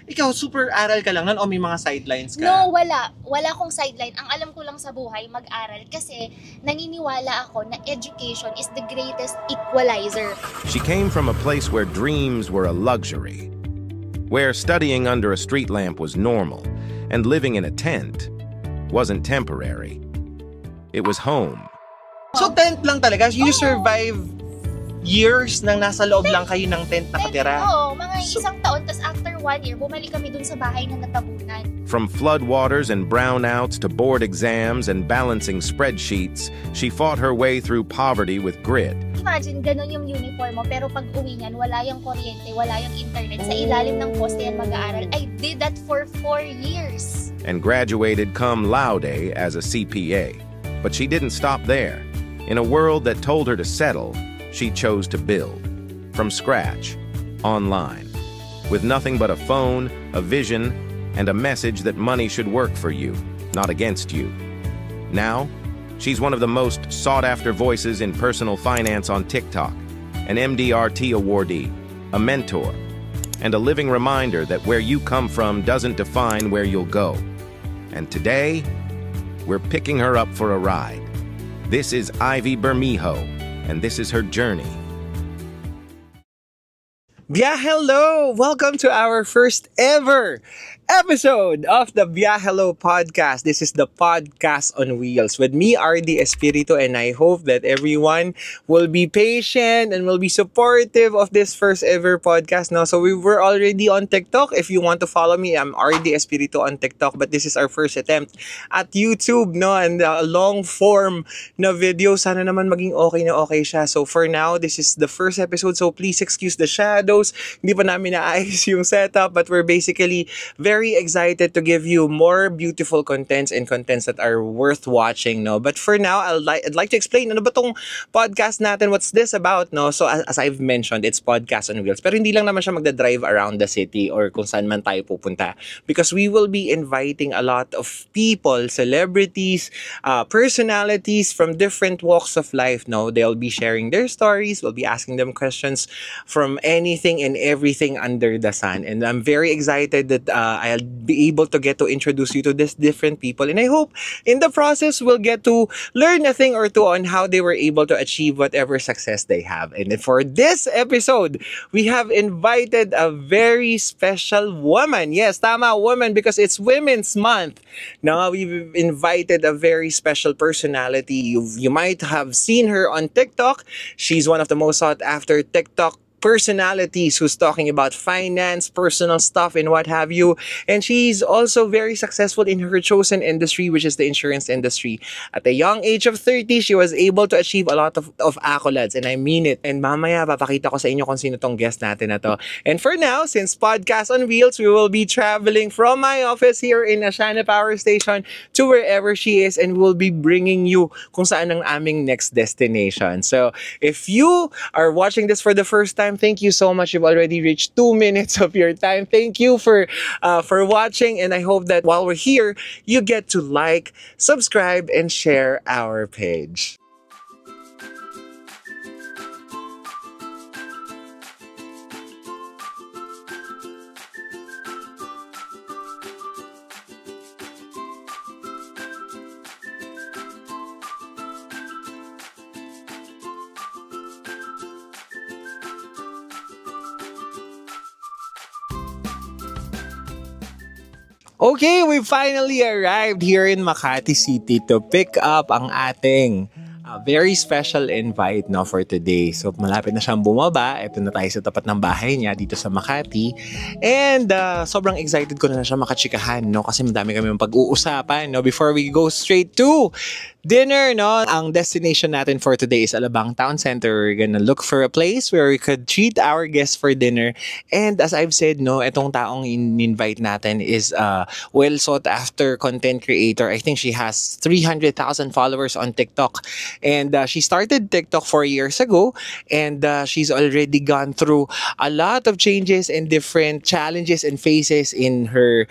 Ikaw, super aral ka lang nun o may mga sidelines ka? No, wala. Wala akong sideline. Ang alam ko lang sa buhay, mag-aral. Kasi naniniwala ako na education is the greatest equalizer. She came from a place where dreams were a luxury, where studying under a street lamp was normal, and living in a tent wasn't temporary. It was home. So tent lang talaga? You survive years nang nasa loob lang kayo ng tent nakatira? Oo, mga isang taon. Tapos after 1 year, bumalik kami dun sa bahay na natabunan. From floodwaters and brownouts to board exams and balancing spreadsheets, she fought her way through poverty with grit. Imagine, ganun yung uniform mo, pero pag uwi niyan, wala yung kuryente, wala yung internet. Sa ilalim ng poste yan mag-aaral. I did that for 4 years. And graduated cum laude as a CPA. But she didn't stop there. In a world that told her to settle, she chose to build. From scratch, online. With nothing but a phone, a vision, and a message that money should work for you, not against you. Now, she's one of the most sought-after voices in personal finance on TikTok, an MDRT awardee, a mentor, and a living reminder that where you come from doesn't define where you'll go. And today, we're picking her up for a ride. This is Ivy Bermejo, and this is her journey. Hello! Welcome to our first ever episode of the Hello podcast. This is the podcast on wheels with me, RD Espiritu, and I hope that everyone will be patient and will be supportive of this first ever podcast. Now, so we were already on TikTok. If you want to follow me, I'm RD Espiritu on TikTok, but this is our first attempt at YouTube, no? And a long form na video. Sana naman maging okay na okay siya. So for now, this is the first episode. So please excuse the shadows. Hindi pa namin naayos yung setup, but we're basically very excited to give you more beautiful contents and contents that are worth watching, no? But for now, I'd like to explain ano ba tong podcast natin, what's this about, no? So as I've mentioned, it's podcast on wheels. Pero hindi lang naman siya magda-drive around the city or kung saan man tayo pupunta, because we will be inviting a lot of people, celebrities, personalities from different walks of life, no? They'll be sharing their stories, we'll be asking them questions from anything and everything under the sun. And I'm very excited that I'll be able to get to introduce you to these different people. And I hope in the process, we'll get to learn a thing or two on how they were able to achieve whatever success they have. And for this episode, we have invited a very special woman. Yes, tama, woman, because it's Women's Month. Now, we've invited a very special personality. You might have seen her on TikTok. She's one of the most sought after TikTok personalities who's talking about finance, personal stuff, and what have you. And she's also very successful in her chosen industry, which is the insurance industry. At a young age of 30, she was able to achieve a lot of accolades, and I mean it. And mamaya, papakita ko sa inyo kung sino tong guest natin na to. And for now, since Podcast on Wheels, we will be traveling from my office here in Asiana Power Station to wherever she is, and we'll be bringing you kung saan ang aming next destination. So, if you are watching this for the first time, thank you so much. You've already reached 2 minutes of your time. Thank you for watching, and I hope that while we're here, you get to like, subscribe, and share our page. Okay, we finally arrived here in Makati City to pick up ang ating very special invite, no, for today. So malapit na siyang bumaba. Ito na tayo sa tapat ng bahay niya dito sa Makati. And sobrang excited ko na siya makachikahan, no, kasi madami kami pag-uusapan, no, before we go straight to dinner, no. Ang destination natin for today is Alabang Town Center. We're gonna look for a place where we could treat our guests for dinner. And as I've said, no, itong taong in-invite natin is well sought after content creator. I think she has 300,000 followers on TikTok. And she started TikTok 4 years ago. And she's already gone through a lot of changes and different challenges and phases in her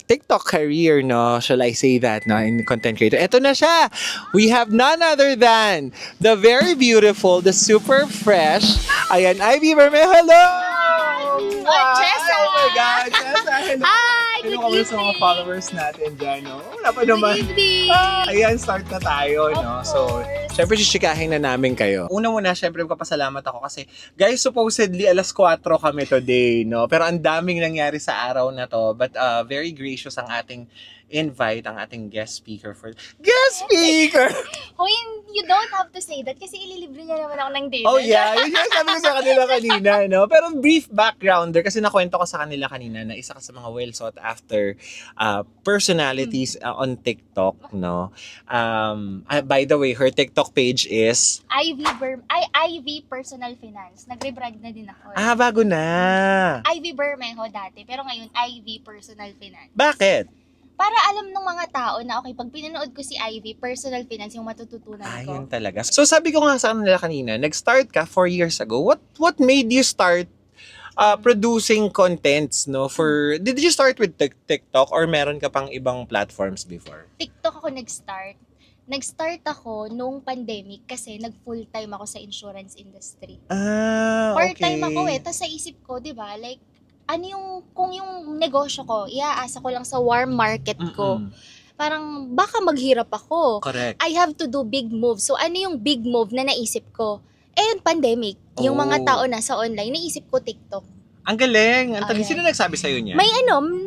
TikTok career, no. Shall I say that, no, in content creator. Ito na siya. We have none other than the very beautiful, the super fresh, ayan, Ivy Bermejo. Hello! Chessa! Oh my God, Chessa! Hello. Hi! Hello Good kami sa mga evening! followers natin dyan, no? Wala pa naman. Good evening! Ayan, start na tayo, Of no? So, course. syempre, sisikahin na namin kayo. Una muna, syempre, magpapasalamat ako kasi, guys, supposedly, alas 4 kami today, no? Pero ang daming nangyari sa araw na to. But very gracious ang ating invite, ang ating guest speaker for... Guest speaker! Hoy, you don't have to say that kasi ililibre niya naman ako ng dinner. Oh yeah, yun yung sabi ko sa kanila kanina, no? Pero brief backgrounder, kasi nakwento ko sa kanila kanina na isa ka sa mga well sought after personalities on TikTok, no? By the way, her TikTok page is... Ivy Personal Finance. Nagre-brand na din ako. bago na. Ivy Bermejo dati, pero ngayon Ivy Personal Finance. Bakit? Para alam ng mga tao na okay, pag pinanood ko si Ivy Personal Finance, yung matututunan ko. Yun talaga. So sabi ko nga sa kanila kanina, nag-start ka 4 years ago. What made you start producing contents, no? Did you start with TikTok or meron ka pang ibang platforms before? TikTok ako nag-start. Nag-start ako nung pandemic kasi nag-full-time ako sa insurance industry. Okay. Part-time ako Tapos sa isip ko, di ba, like, kung yung negosyo ko, iaasa ko lang sa warm market ko, parang baka maghirap ako. Correct. I have to do big moves. So, ano yung big move na naisip ko? Pandemic. Yung mga tao na sa online, naisip ko TikTok. Ang galing. Ayan. Sino nagsabi sa'yo niya? May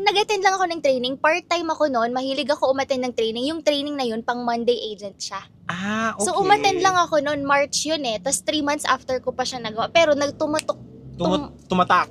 nag-attend lang ako ng training. Part-time ako noon. Mahilig ako umattend ng training. Yung training na yun, pang Monday agent siya. Okay. So, umattend lang ako noon. March yun Tapos 3 months after ko pa siya nagawa. Pero Tumatak.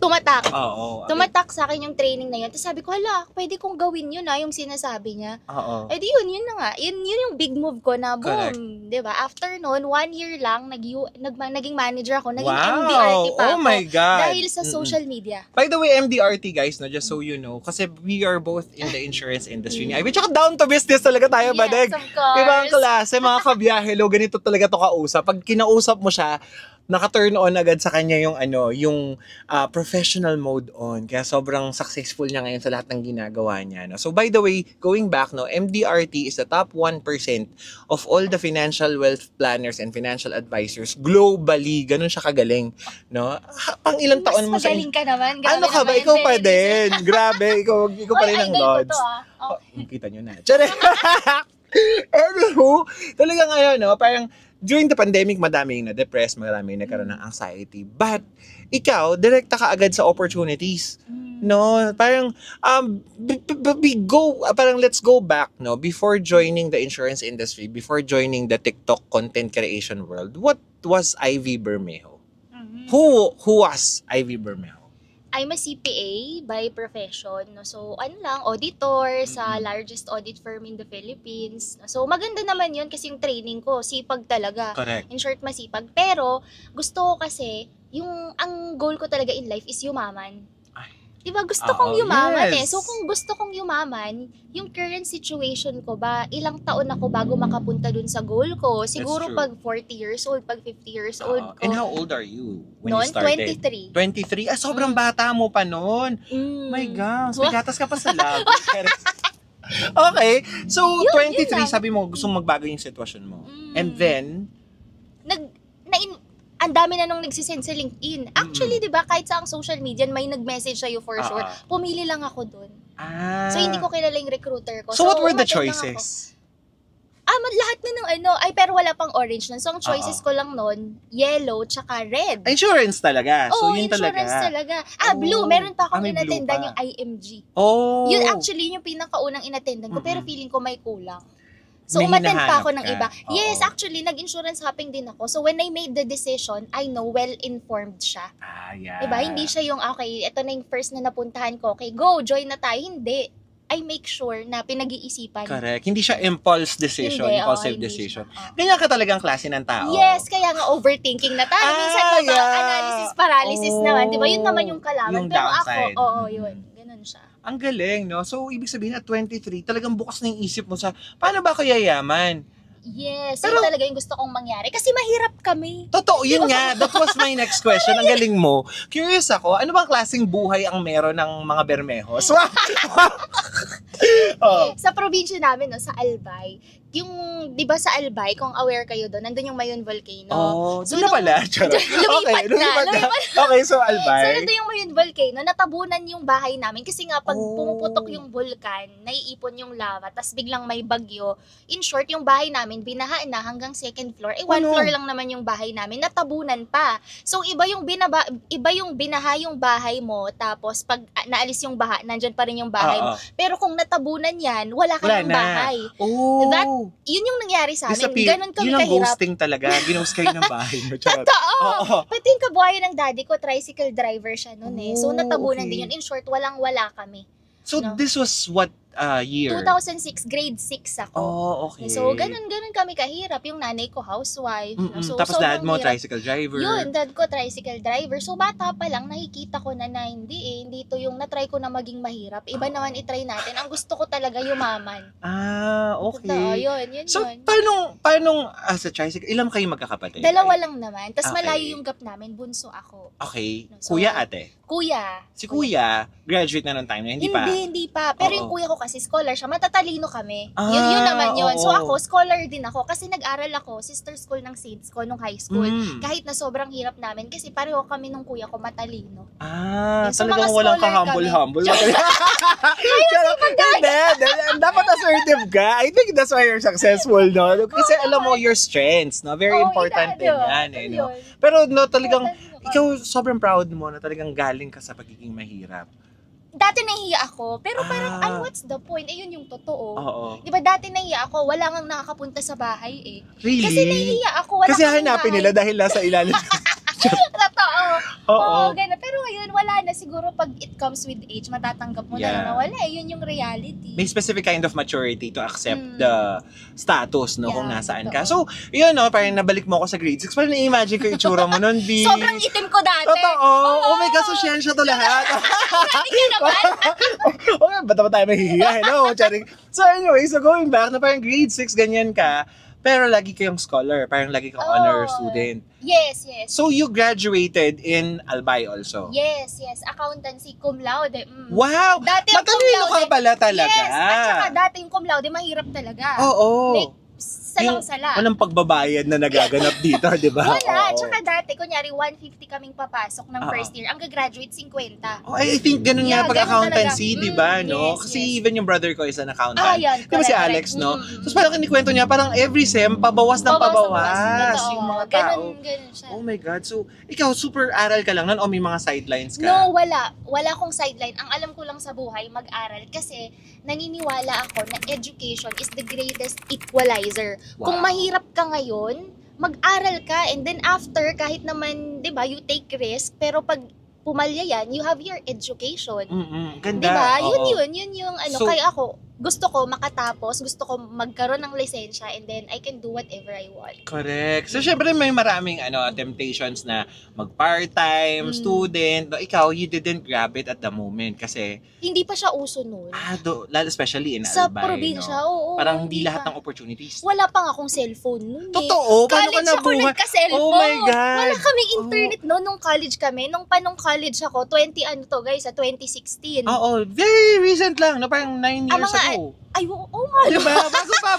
Oo. Tumatak sa akin yung training na yun. Tapos sabi ko, hala, pwede kong gawin yun yung sinasabi niya. Oo. Yun na nga. Yun yung big move ko na boom. Correct. Diba? After noon, 1 year lang, naging manager ako. Naging Wow. MDRT pa ako. Oh my God. Dahil sa social media. By the way, MDRT guys, no, just so you know, kasi we are both in the insurance industry. Ay, tsaka down to business talaga tayo, Badeg. Yes, of course. Ibang klase, mga kabiyahelo, ganito talaga to kausap. Pag kinausap mo siya, naka-turn on agad sa kanya yung professional mode on. Kaya sobrang successful niya ngayon sa lahat ng ginagawa niya. No? So by the way, going back, no, MDRT is the top 1% of all the financial wealth planners and financial advisors globally. Ganun siya kagaling. No? Pang ilang taon mo sa... Magaling ka naman. Grabe Ano ka ba? naman, Ikaw pa very din. Grabe. Ikaw pa rin ang idol ko Lods. to Kita nyo na. Tsare! Anywho, talaga ngayon, no, parang during the pandemic, madaming na-depress, madaming nagkaroon ng anxiety. But, ikaw, direkta ka agad sa opportunities. No? Parang, let's go back, no? Before joining the insurance industry, before joining the TikTok content creation world, what was Ivy Bermejo? Who was Ivy Bermejo? I'm a CPA by profession. No? So, auditor sa largest audit firm in the Philippines. So, maganda naman yun kasi yung training ko, sipag talaga. Correct. In short, masipag. Pero, gusto ko kasi, ang goal ko talaga in life is yumaman. Diba, gusto kong yumaman yes. So, kung gusto kong yumaman, yung current situation ko ba, ilang taon ako bago makapunta dun sa goal ko? Siguro true. pag 40 years old, pag 50 years old ko. And how old are you when Noon, you started? 23. 23? Sobrang bata mo pa noon. My gosh, may gatas ka pa sa lab. Okay, so Yun 23, lang. sabi mo gusto mong magbago yung sitwasyon mo. And then, Ang dami na nung nagsisend sa LinkedIn. Actually, di ba, kahit sa ang social media, may nag-message sa'yo for sure. Pumili lang ako dun. So, hindi ko kilala yung recruiter ko. So what were the umattend lang choices? ako. Lahat na ng pero wala pang orange nun. So, ang choices ko lang nun, yellow, tsaka red. Insurance talaga. So, yun insurance talaga. Blue. Meron pa akong may blue inattendan pa. yung IMG. Yun Yun yung pinakaunang inattendan ko, pero feeling ko may kulang. So, May umattend pa hinahanap ako ng ka. iba. Oo. Yes, actually, nag-insurance hopping din ako. So, when I made the decision, I know well-informed siya. Yeah. Diba? Hindi siya yung, okay, ito na yung first na napuntahan ko. Okay, go, join na tayo. Hindi. I make sure na pinag-iisipan. Correct. Hindi siya impulse decision, Hindi, impulsive hindi decision. siya. Ganyan ka talagang klase ng tao. Yes, kaya nga overthinking na tayo. Minsan analysis paralysis naman. Diba? Yun naman yung kalaban. Yung Pero downside. ako, yun. Ganun siya. Ang galing, no? So, ibig sabihin at 23, talagang bukas na yung isip mo sa, paano ba ako yayaman? Yes, Pero- yun talaga yung gusto kong mangyari. Kasi mahirap kami. Totoo, yun nga. That was my next question. Ang galing mo. Curious ako, ano bang klaseng buhay ang meron ng mga Bermejos? Sa probinsya namin, no, sa Albay, di ba sa Albay, kung aware kayo doon, nandun yung Mayon Volcano. Oh, So, doon na pala. Charot. lumipat na. Okay, so So, Albay. nandun yung Mayon Volcano, natabunan yung bahay namin kasi nga pag pumuputok yung vulkan, naiipon yung lava, tas biglang may bagyo. In short, yung bahay namin, binaha na hanggang second floor. One floor lang naman yung bahay namin, natabunan pa. So, iba yung binaha yung bahay mo, tapos pag naalis yung baha, nandyan pa rin yung bahay mo. Pero kung natabunan yan, wala ka ng bahay. Yun yung nangyari sa amin. Ganon kami yun ang kahirap. ghosting talaga. Ginost kayo ng bahay mo. Totoo! Pati yung kabuhayan ng daddy ko, tricycle driver siya noon eh. So, natabunan din yun. In short, walang-wala kami. So, this was what year? 2006, grade 6 ako. Okay. So, ganun kami kahirap. Yung nanay ko, housewife. So, tapos dad mo, hirap. tricycle driver. Yun, dad ko, tricycle driver. So, bata pa lang, nakikita ko na hindi to yung natry ko na maging mahirap. Iba naman itry natin. Ang gusto ko talaga yumaman. Okay. Totoo, yun. So, yun. paano sa tricycle, ilan kayo magkakapatid? Dalawa lang naman. Tapos Okay. malayo yung gap namin. Bunso ako. Okay. So, Kuya, ate? Kuya. Si kuya, graduate na nung time na, hindi pa? Hindi pa. Pero yung kuya ko kasi scholar siya. Matatalino kami. Yun naman yun. oo. So ako, scholar din ako. Kasi nag-aral ako, sister school ng Saints ko nung high school. Kahit na sobrang hirap namin. Kasi pareho kami nung kuya ko matalino. Talagang So, mga walang scholar kahumble-humble. Hindi. Dapat assertive ka. I think that's why you're successful, no? Kasi alam mo your strengths, no? Very important din yan, eh, no? Pero no, talagang, ikaw sobrang proud mo na talagang galing ka sa pagiging mahirap. Dati nahiya ako, pero parang, what's the point? Yun yung totoo. Oo. Di ba dati nahiya ako, wala nang nakakapunta sa bahay eh. Really? Kasi nahiya ako, wala Kasi kaming hanapin bahay. nila dahil nasa ilalim. Totoo. Oo. Ganun. Pero ngayon, wala na. Siguro pag it comes with age, matatanggap mo na wala. Yun yung reality. May specific kind of maturity to accept the status, no, kung nasaan ka. totoo. So, yun, no, parang nabalik mo ako sa grade 6. Parang na-imagine ko yung itsura mo nun, B. Sobrang itim ko dati. Totoo. Oh my God, so siyensya to lahat. Hindi naman. Okay, ba't naman tayo mahihiya? Hello, charing. So anyway, so going back, na parang grade 6, ganyan ka, pero lagi kayong scholar, parang lagi kang honor student. Yes. So you graduated in Albay also? Yes. Accountancy, cum laude. Wow! Dati yung cum Matalino ka laude. pala talaga. Yes, at saka dati yung cum laude, mahirap talaga. Oo. Like, salang-sala. Walang pagbabayad na nagaganap dito, di ba? Wala. Oo. Tsaka dati, kunyari, 150 kaming papasok ng first year. Ang gagraduate, 50. Oh, I think ganun nga pag ganun accountancy, talaga. di ba, no? Yes, Kasi yes. even yung brother ko is an accountant. Yan. Di ba si Alex, no? Tapos parang kinikwento niya, parang every sem, pabawas ng pabawas yung mga tao. Ganun siya. Oh my God. So, ikaw, super aral ka lang nun o may mga sidelines ka? No, wala. Wala akong sideline. Ang alam ko lang sa buhay, mag-aral. Kasi naniniwala ako na education is the greatest equalizer. Wow. Kung mahirap ka ngayon, mag-aral ka. And then after, kahit naman, di ba, you take risk. Pero pag pumalya yan, you have your education. Ganda. Di ba? Oo. Yun yung ano. So, kaya ako, gusto ko makatapos, gusto ko magkaroon ng lisensya, and then I can do whatever I want. Correct. So, syempre may maraming temptations na mag-part-time, student. No, ikaw, you didn't grab it at the moment kasi Hindi pa siya uso noon. lalo especially in Sa Albay, probinsya, no? oo. Parang hindi pa. lahat ng opportunities. Wala pa nga akong cellphone noon eh. Totoo? Paano ka College ako nabuhay? nagka-cellphone. Oh my God. Wala kaming internet noon nung college kami. Nung college ako, 2016. Oo, very recent lang. No? Parang 9 years mga ago. Ay, oo nga. Diba? Bago pa.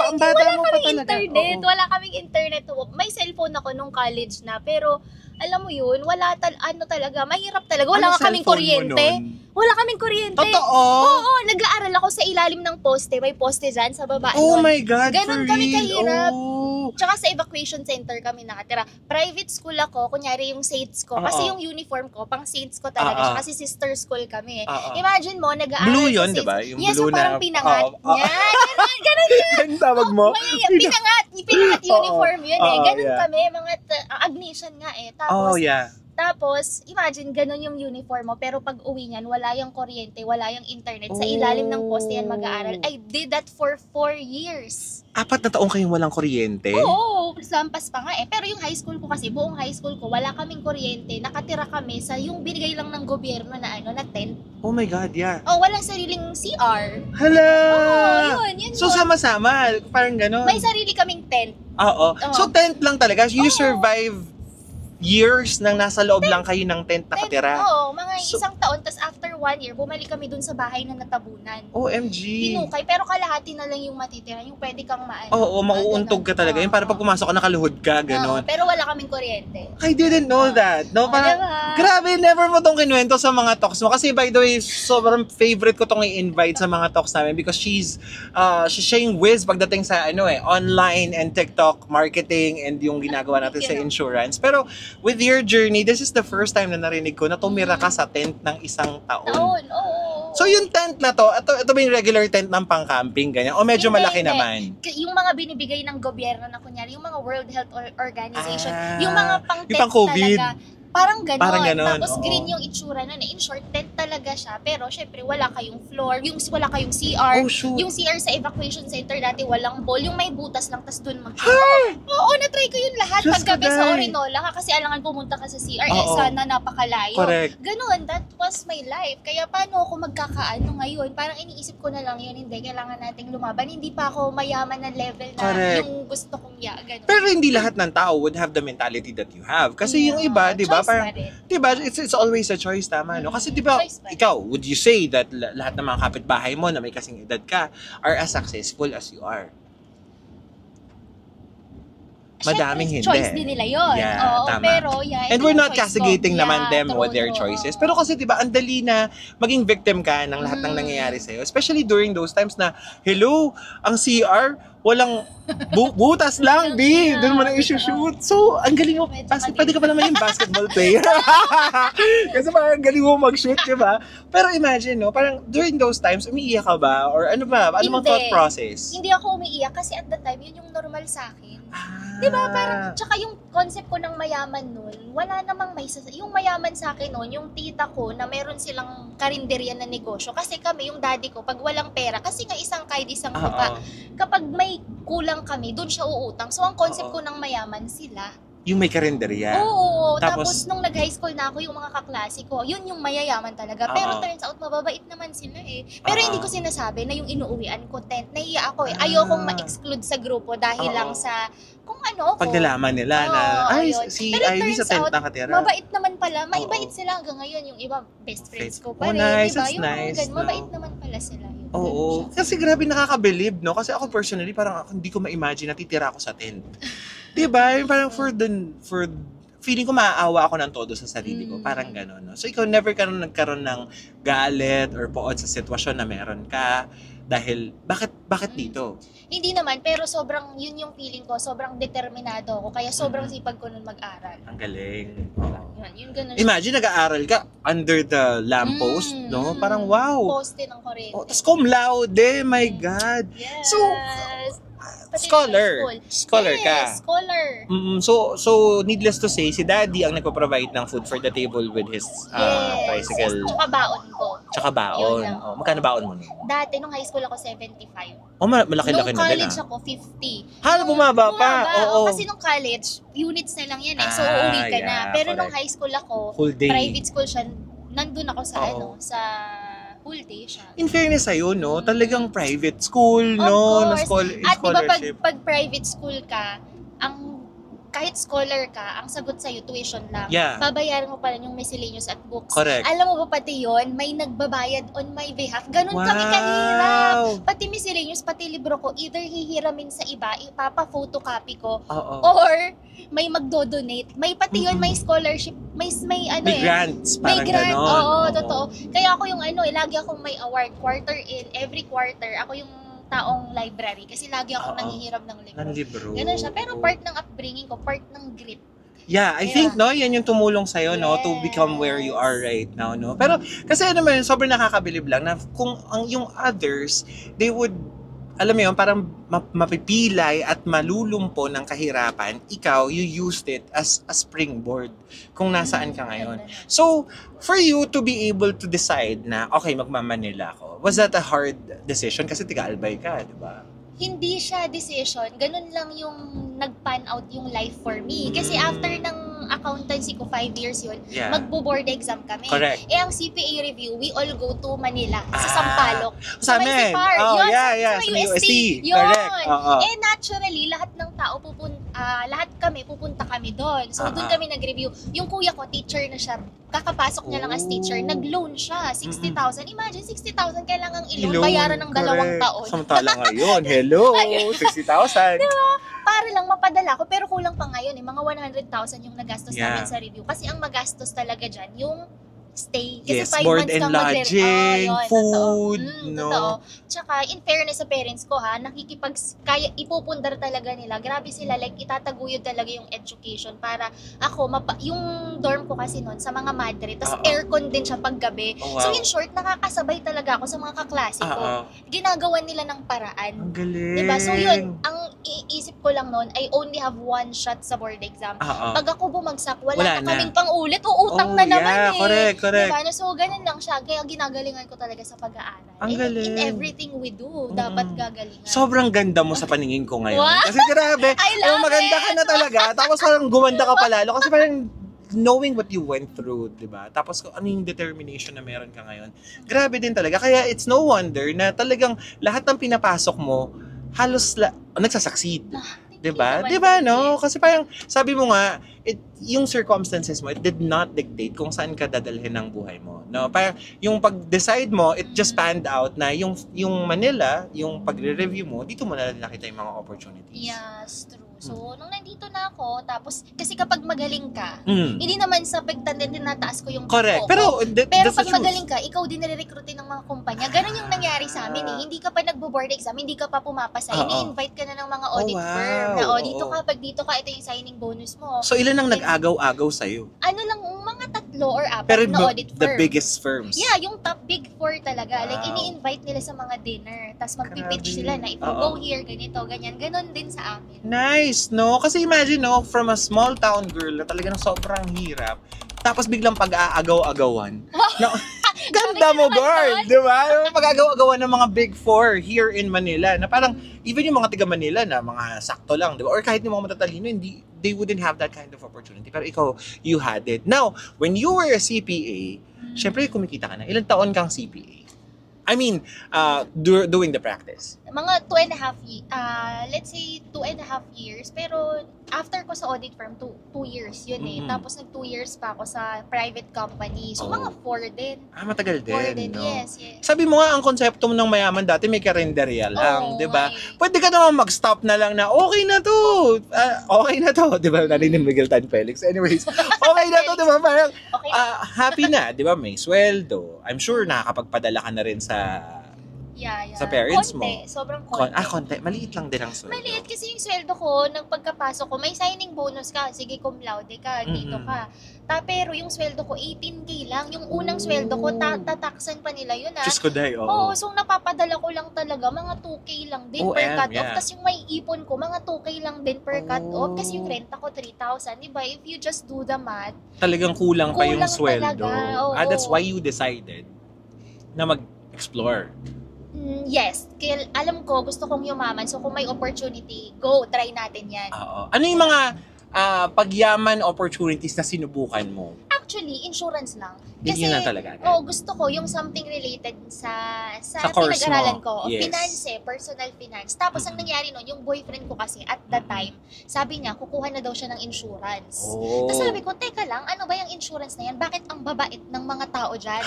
Ang bata mo pa talaga. Internet. Oo. Wala kaming internet. May cellphone ako nung college na. Pero, alam mo yun, wala talaga. Mahirap talaga. Wala Anong nga kaming cellphone mo kuryente. nun? Wala kaming kuryente. Totoo? Oo, nag-aaral ako sa ilalim ng poste. May poste dyan sa baba. Oh nun. my God, Ganon for kami real? kahirap. Oh. Tsaka sa evacuation center kami nakatira. Private school ako, kunyari yung Saints ko. Kasi yung uniform ko, pang Saints ko talaga siya. Kasi sister school kami. Imagine mo, nag-aaral Blue sa yun, Saints. diba? Yung yes, blue so parang na- pinangat. Yan, ganun yan. Ang tawag mo? Pinangat uniform yun eh. Ganun yeah. kami, mga Agnesian nga eh. Tapos, yeah. Tapos, imagine, ganun yung uniform mo, pero pag uwi niyan, wala yung kuryente, wala yung internet, sa ilalim ng poste yan mag-aaral. I did that for 4 years. 4 na taong kayong walang kuryente? Oo, lampas pa nga eh. Pero yung high school ko kasi, buong high school ko, wala kaming kuryente, nakatira kami sa yung binigay lang ng gobyerno na na tent. Oh my God, yeah. Oh, walang sariling CR. Hala! Oo, yun. So, sama-sama. Parang gano'n. May sarili kaming tent. Oo. So, tent lang talaga. You survive years nang nasa loob lang kayo ng tent nakatira. Oo, mga So- isang taon, tas after 1 year, bumalik kami dun sa bahay na natabunan. OMG. Hinukay, pero kalahati na lang yung matitira, yung pwede kang maano. Oo, mauuntog ka talaga. Yung para pag pumasok ka, nakaluhod ka, ganon. Pero wala kaming kuryente. I didn't know that. No, parang, Diba? grabe, never mo tong kinuwento sa mga talks mo. Kasi by the way, sobrang favorite ko tong i-invite sa mga talks namin because siya yung whiz pagdating sa online and TikTok marketing and yung ginagawa natin sa insurance. Pero with your journey, this is the first time na narinig ko na tumira ka sa tent ng isang taon. Taon, oo. So yung tent na to, ito ba yung regular tent ng pang-camping, ganyan? O medyo Hindi, malaki hindi. naman? Yung mga binibigay ng gobyerno na kunyari, yung mga World Health Organization, Ah, yung mga pang-tent yung pang-COVID. talaga. Parang ganon. Parang ganon, Tapos oo. green yung itsura nun eh. In short, tent talaga siya. Pero syempre, wala kayong floor. Wala kayong CR. Oh, shoot. Yung CR sa evacuation center dati, walang ball. Yung may butas lang, tas dun mag-shoot. Oo, na-try ko yun lahat. Diyos Paggabi ko, sa Day. Orinola ka kasi alangan pumunta ka sa CR. Oo. Sana napakalayo. Correct. Ganon, that was my life. Kaya paano ako magkakaano ngayon? Parang iniisip ko na lang yun, hindi, kailangan nating lumaban. Hindi pa ako mayaman na level na Correct. yung gusto kong ganon. Pero hindi lahat ng tao would have the mentality that you have. Kasi yung iba, di ba, Choice parang, pa rin. di ba, it's always a choice, tama, no? Kasi di ba, Choice pa rin. ikaw, would you say that lahat ng mga kapitbahay mo na may kasing edad ka are as successful as you are? Madaming Syempre, hindi. choice din nila yun. Yeah, Oo, tama. pero And ito we're yung not choice castigating ko. naman them with their true. choices. Pero kasi 'di ba, ang dali na maging victim ka ng lahat ng Mm. nangyayari sa iyo, especially during those times na hello, ang CR walang butas lang, B. Doon mo na i-shoot. So, ang galing mo. Medyo Pwede ka pa naman yung basketball player. Kasi parang ang galing mo mag-shoot, di ba? Pero imagine, no? Parang during those times, umiiyak ka ba? Or ano ba? Ano Hindi. mga thought process? Hindi ako umiiyak kasi at the time, yun yung normal sa akin. Ah. Diba? Parang, tsaka yung concept ko ng mayaman nun, wala namang yung mayaman sa akin nun, yung tita ko na meron silang karinderya na negosyo. Kasi kami, yung daddy ko, pag walang pera, kasi nga isang kahit isang lupa, kapag may kulang kami, dun siya uutang. So, ang concept Oo. ko ng mayaman sila. Yung may karinderya. Oo, Tapos- tapos nung nag-high school na ako, yung mga kaklase ko, yun yung mayayaman talaga. Pero Oo. turns out, mababait naman sila eh. Pero Oo. hindi ko sinasabi na yung inuuwian ko tent. Nahiya ako eh. Ayokong ma-exclude sa grupo dahil Oo. lang sa kung ano ko. Pag nalaman nila na, Oo, ay, ayun. si Pero it Ivy sa turns tent out, nakatira. Mabait naman pala. Maibait Oo. sila hanggang ngayon. Yung iba, best friends ko Oh, pa rin. nice. Diba? That's Yung mga nice, ganun, no? mabait naman pala sila. Yun. Oo. Ganun siya. Kasi grabe nakakabilib, no? Kasi ako personally, parang ako hindi ko ma-imagine na titira ako sa tent. Diba? Yung parang for feeling ko maaawa ako ng todo sa sarili ko. Mm. Parang gano'n, no? So, ikaw never ka nagkaroon ng galit or poot sa sitwasyon na meron ka dahil, bakit dito? Hindi naman, pero sobrang, yun yung feeling ko, sobrang determinado ako. Kaya sobrang Mhm. sipag ko nun mag-aral. Ang galing. Oo. Yun ganun siya. Imagine, nag-aaral ka under the lamppost, no? Parang wow. Poste ng kuryente. Oh, tapos cum laude, my God. Yes. So, Pati scholar. high school. Scholar ka. Yes, scholar. So needless to say, si Daddy ang nagpo-provide ng food for the table with his tricycle. Tsaka baon ko. Tsaka baon. Yun lang. Oh, magkano baon mo nun? Dati, nung high school ako, 75. Oh, malaki-laki Nung na din college ah. ako, 50. Hala, bumaba pa. Oo. Kasi nung college, units na lang yan eh. So, Ah, uuwi ka na. yeah, Pero nung correct. high school ako, Full day. private school siya, nandun ako sa Oo. sa full day siya. In fairness sa'yo, no? Talagang private school, no? Of course. Na At di ba scholarship. pag private school ka, kahit scholar ka, ang sagot sa'yo tuition lang. Yeah. Babayaran mo pa rin yung miscellaneous at books. Correct. Alam mo ba pati yon, may nagbabayad on my behalf. Ganun Wow. kami kahirap. Pati miscellaneous, pati libro ko, either hihiramin sa iba, ipapa-photocopy ko, Oo. or may magdo-donate. May pati yun, Mm-mm. may scholarship, may ano May eh. grants, May parang grant, ganon. oo, totoo. Kaya ako yung lagi akong may award, every quarter, ako yung taong library. Kasi lagi akong Oo. nanghihiram ng libro. Ng libro. Ganun siya. Pero part ng upbringing ko, part ng grit. Yeah, I Yeah. think, no, yan yung tumulong sa'yo, no, to Yes. become where you are right now, no. Pero, kasi ano naman, sobrang nakakabilib lang na kung yung others, they would, alam mo yun, parang mapipilay at malulumpo ng kahirapan, ikaw, you used it as a springboard kung nasaan ka ngayon. So, for you to be able to decide na, okay, magmamanila ako, was that a hard decision? Kasi tiga-albay ka, di ba? Hindi siya decision. Ganun lang yung nag-pan out yung life for me. Kasi after ng accountancy ko 5 years yun, Yeah. magbo-board exam kami. Correct. Eh, ang CPA review, we all go to Manila, sa Ah, Sampaloc. sa may amin. CIPAR. Oh, Yun, yeah, sa yeah, may sa may UST. UST. Yun. Correct. Oo. Eh, naturally, lahat ng tao lahat kami pupunta kami doon. So, doon kami nag-review. Yung kuya ko, teacher na siya. Kakapasok niya lang as teacher. Oh. Nag-loan siya, 60,000. Imagine, 60,000 kailangang i-loan, Ilon, bayaran ng 2 correct. taon. Samantala ngayon, hello, 60,000. Para lang mapadala ko, pero kulang pa ngayon eh. Mga 100,000 yung nagastos Yeah. namin sa review. Kasi ang magastos talaga dyan, yung stay. Kasi Yes, 5 board months and kang lodging, food, totoo. no? Totoo. Tsaka, in fairness sa parents ko ha, kaya ipupundar talaga nila. Grabe sila, like, itataguyod talaga yung education para ako, yung dorm ko kasi noon sa mga madre, tapos aircon din siya paggabi. Oh, wow. So, in short, nakakasabay talaga ako sa mga kaklase ko. Ginagawa nila ng paraan. Ang galing. Diba? So yun, ang iisip ko lang noon, I only have 1 shot sa board exam. Pag ako bumagsak, wala Wala na na. kaming pang-ulit, uutang na naman eh. Correct. Diba? So ganun lang siya, kaya ginagalingan ko talaga sa pag-aaral. Ang galing. In everything we do, dapat gagalingan. Sobrang ganda mo sa paningin ko ngayon. Wow. Kasi grabe, I love maganda it. ka na talaga. Tapos parang gumanda ka palalo. Kasi parang knowing what you went through, di ba? Tapos ano yung determination na meron ka ngayon. Grabe din talaga. Kaya it's no wonder na talagang lahat ng pinapasok mo, halos nagsasucceed. Diba? Diba, no? Kasi parang, sabi mo nga, yung circumstances mo, it did not dictate kung saan ka dadalhin ng buhay mo. No? Parang, yung pag-decide mo, it just panned out na yung Manila, yung pagre-review mo, dito mo na nakita yung mga opportunities. Yes, true. So, nung nandito na ako, tapos, kasi kapag magaling ka, Mm. hindi naman sa pagtanda tinataas ko yung Correct. pagko ko. Pero, Pero that's the pag truth. magaling ka, ikaw din nare-recruitin ng mga kumpanya. Ganun yung nangyari sa amin eh. Hindi ka pa nagbo-board exam, hindi ka pa pumapasa. Ini-invite ka na ng mga audit wow. firm na, dito ka, pag dito ka, ito yung signing bonus mo. So, ilan ang nag-agaw-agaw sa'yo? Ano lang, mga 3 or 4 Pero na audit firm. the biggest firms. Yeah, yung top big 4 talaga. Like, Wow. ini-invite nila sa mga dinner. Tapos magpipitch Grabe. sila na, if you Oo. go here, ganito, ganyan. Ganon din sa amin. Nice, no? Kasi imagine, no, from a small town girl na talagang sobrang hirap, tapos biglang pag-aagaw-agawan. No, ganda mo, girl! Di ba? Yung pag-aagaw-agawan ng mga big 4 here in Manila, na parang, even yung mga taga Manila na mga sakto lang, di ba? Or kahit yung mga matatalino, they wouldn't have that kind of opportunity. Pero ikaw, you had it. Now, when you were a CPA, syempre kumikita ka na. Ilang taon kang CPA? I mean, doing the practice. Mga 2.5 let's say 2.5 years, pero after ko sa audit firm, 2 years yun eh. Mhm. Tapos 2 years pa ako sa private company. So, Oh. mga 4 din. Matagal din, 4 din, no? yes. Sabi mo nga, ang konsepto mo ng mayaman dati may karinderya lang, Oo, di ba? nga eh. Pwede ka naman mag-stop na lang na, okay na to, okay na to, di ba? Narinig Miguel Tan Felix. Anyways, okay na to, di ba? Parang Okay. happy na, di ba? May sweldo. I'm sure nakakapagpadala ka na rin sa Yeah. sa parents mo. Konti, sobrang konti. konti. Maliit lang din ang sweldo. Maliit kasi yung sweldo ko, nang pagkapasok ko, may signing bonus ka. Sige, cum laude ka, dito ka. Pero yung sweldo ko, 18K lang. Yung unang sweldo ko, tataksan pa nila yun Diyos ko, day, Oo, so napapadala ko lang talaga, mga 2K lang din per cut-off. yeah. Tapos yung may ipon ko, mga 2K lang din per cut-off. Kasi yung renta ko, 3,000. Diba? If you just do the math, Talagang kulang pa yung Kulang sweldo. talaga, oo. That's why you decided na mag-explore. yes. Kaya alam ko, gusto kong yumaman. So kung may opportunity, go, try natin yan. Oo. Ano yung mga pagyaman opportunities na sinubukan mo? Actually, insurance lang. Yun lang talaga. gusto ko yung something related sa Sa course pinag-aralan mo. ko. Yes. Finance personal finance. Tapos ang nangyari nun, yung boyfriend ko kasi at that time, sabi niya, kukuha na daw siya ng insurance. Oh. Tapos sabi ko, teka lang, ano ba yung insurance na yan? Bakit ang babait ng mga tao dyan?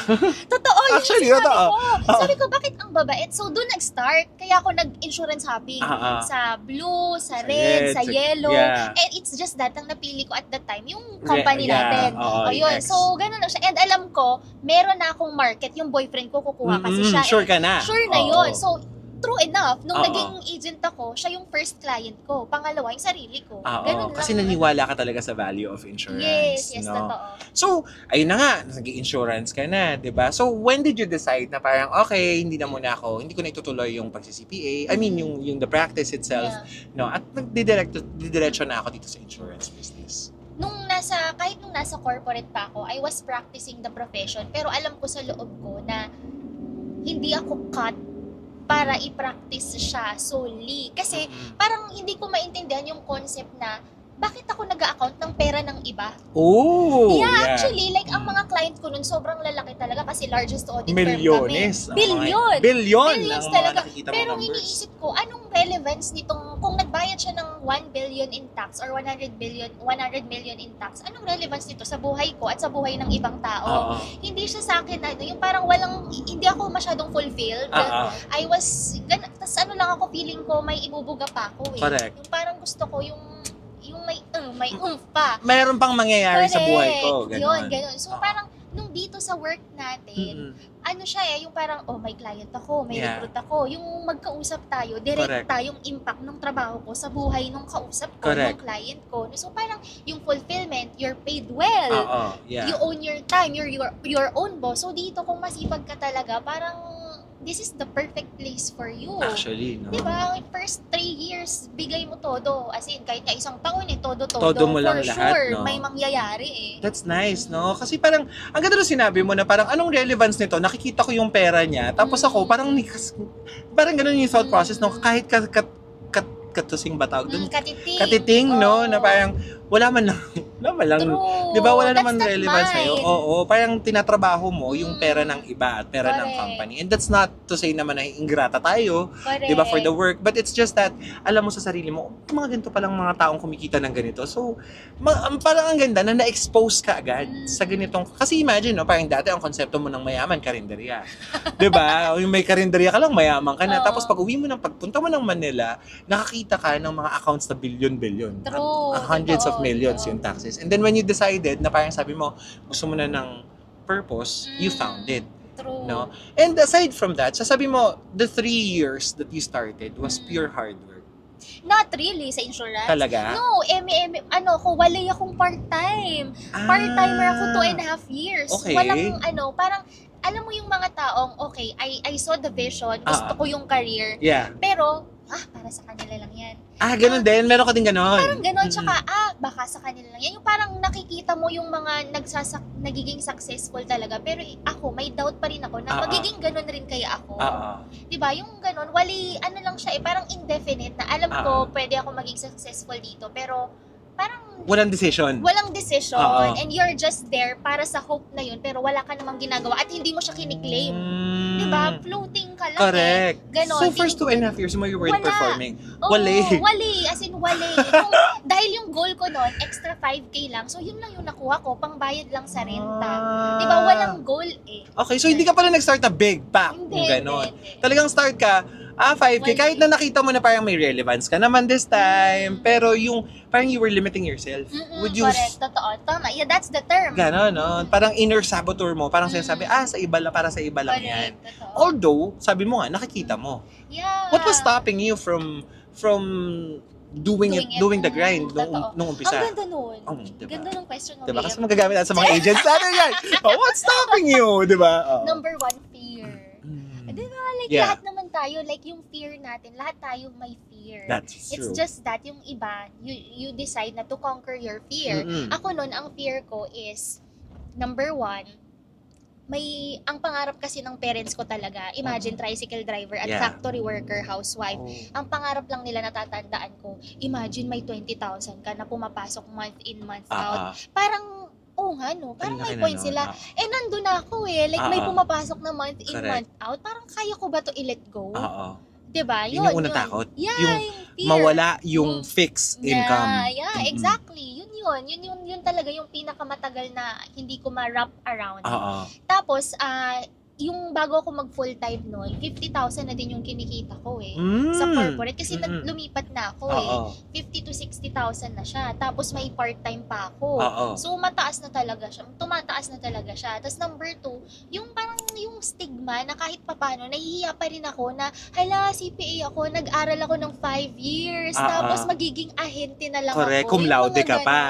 Totoo, yun Actually, yung sinabi totoo. ko. Sabi ko, bakit ang babait? So doon nag-start. Kaya ako nag-insurance hopping. Sa blue, sa red, sa yellow. Yeah. And it's just that, ang napili ko at that time, yung company Yeah. natin. Oo, Ayun, Inex. so ganun lang siya. And alam ko, meron na akong market, yung boyfriend ko kukuha kasi siya. Sure ka na. Sure na Oo. yun. So, true enough, nung Oo. naging agent ako, siya yung first client ko. Pangalawa, yung sarili ko. Oo, Ganun lang. kasi naniwala ka talaga sa value of insurance. Yes, no? totoo. So, ayun na nga, nag-insurance ka na, di ba? So, when did you decide na parang, okay, hindi na muna ako, hindi ko na itutuloy yung pag-CPA, I mean, yung the practice itself, Yeah. no? At nagdidiretso na ako dito sa insurance business. Kahit nung nasa corporate pa ako, I was practicing the profession. Pero alam ko sa loob ko na hindi ako cut para i-practice siya solely. Kasi parang hindi ko maintindihan yung concept na bakit ako nag-a-account ng pera ng iba? Oh, Yeah, actually, like, ang mga client ko nun, sobrang lalaki talaga kasi largest audit Milyones. firm kami. Billion! Billion Billions ang mga talaga. nakikita mo Pero numbers. iniisip ko, anong relevance nitong, kung nagbayad siya ng 1 billion in tax or 100 million in tax, anong relevance nito sa buhay ko at sa buhay ng ibang tao? Oo. Hindi siya sa akin, yung parang hindi ako masyadong fulfilled. Oo. I was, tas ano lang ako, feeling ko may ibubuga pa ako eh. Correct. Yung parang gusto ko, yung may oomph pa. Mayroon pang mangyayari sa buhay ko. Correct. Ganon. Yun. So Oo. parang, nung dito sa work natin, ano siya yung parang, may client ako, may Yeah. recruit ako. Yung magkausap tayo, Correct. direkta yung impact ng trabaho ko sa buhay nung kausap ko, Correct. ng client ko. So parang, yung fulfillment, you're paid well. Oo. Yeah. You own your time, you're your own boss. So dito, kung masipag ka talaga, parang, this is the perfect place for you. Actually, no? Diba? First 3 years, bigay mo todo. As in, kahit na isang taon todo. Todo mo lang For lahat, sure, no? may mangyayari eh. That's nice, no? Kasi parang, ang ganda nung sinabi mo na parang, anong relevance nito? Nakikita ko yung pera niya. Tapos ako, parang ganun yung thought process, no? Kahit katusing ba tawag dun? Katiting. Katiting, no? Oo. Na parang, wala man lang, True. di ba wala That's naman not relevance mine. sa'yo? Oo, parang tinatrabaho mo yung pera ng iba at pera ng Correct. company. And that's not to say naman na ingrata tayo, Correct. di ba, for the work. But it's just that, alam mo sa sarili mo, mga ganito palang mga taong kumikita ng ganito. So, parang ang ganda na na-expose ka agad sa ganitong, kasi imagine, no, parang dati ang konsepto mo ng mayaman, karinderya. Di ba? Yung may karinderya ka lang, mayaman ka na. Oo. Tapos pag uwi mo pagpunta mo ng Manila, nakakita ka ng mga accounts na billion-billion. True. Hundreds of Totoo, millions totoo. yung taxes. And then when you decided na parang sabi mo, gusto mo na ng purpose, you found it. True. No? And aside from that, sasabi mo, the 3 years that you started was pure hard work. Not really sa insurance. Talaga? No, walay akong part-time. Part-timer ako 2.5 years. Okay. Walang parang, alam mo yung mga taong, okay, I saw the vision, gusto ko yung career, Yeah. pero, para sa kanila lang yan. Ganun din. Meron ka din ganon. Parang ganon, tsaka, baka sa kanila lang yan. Yung parang nakikita mo yung mga nagiging successful talaga, pero ako, may doubt pa rin ako na magiging ganon rin kaya ako. Diba? Yung ganon, lang siya parang indefinite na alam ko, pwede ako maging successful dito, pero parang Walang decision. and you're just there para sa hope na yun, pero wala ka namang ginagawa at hindi mo siya kiniklaim. Diba? Floating ka lang Correct. Ganon. So, first 2.5 years mo, you weren't Wala. performing. Oo, Wali. As in, wali. Dahil yung goal ko noon, extra 5K lang. So, yun lang yung nakuha ko, pangbayad lang sa renta. Diba? Walang goal eh. Okay, so hindi ka pala nag-start na big pack. Hindi, Ganon. hindi. Talagang start ka, 5K. Wali. Kahit na nakita mo na parang may relevance ka naman this time. Pero yung, parang you were limiting yourself. Would you... Correct, totoo. Tama. Yeah, that's the term. Ganon, no? Parang inner saboteur mo. Parang sinasabi, sa iba lang, para sa iba lang yan. Correct, totoo. Although, sabi mo nga, nakikita mo. Yeah. What was stopping you from doing the grind Totoo. nung umpisa? Ang ganda nun. Diba? Ganda ng question mo. Diba? Liam. Kasi magagamit natin sa mga agents natin yan. What's stopping you? Diba? Number 1, fear. Diba? Like, Yeah. lahat naman tayo, like yung fear natin, lahat tayo may fear. That's It's true. just that yung iba, you decide na to conquer your fear. Ako nun, ang fear ko is, number 1, ang pangarap kasi ng parents ko talaga, imagine tricycle driver at Yeah. factory worker, housewife. Ang pangarap lang nila natatandaan ko, imagine may 20,000 ka na pumapasok month in, month out. Parang, nga no, parang may point sila. Nandun ako like may pumapasok na month in, Correct. month out. Parang kaya ko ba to i-let go? Oo. Diba? Yun yung unang takot. Yeah, Yung fear. mawala yung fixed income. Yeah, exactly. Yun talaga yung pinakamatagal na hindi ko ma-wrap around. Oo. Tapos, yung bago ako mag full-time noon, 50,000 na din yung kinikita ko sa corporate. Kasi lumipat na ako Oo. 50 to 60,000 na siya. Tapos may part-time pa ako. Oo. So, tumataas na talaga siya. Tapos number 2, yung parang yung stigma na kahit papano, nahihiya pa rin ako na, hala, CPA ako, nag-aral ako ng 5 years. Tapos magiging ahente na lang Correct. ako. Cum Yung laude mga ka ganon. pa.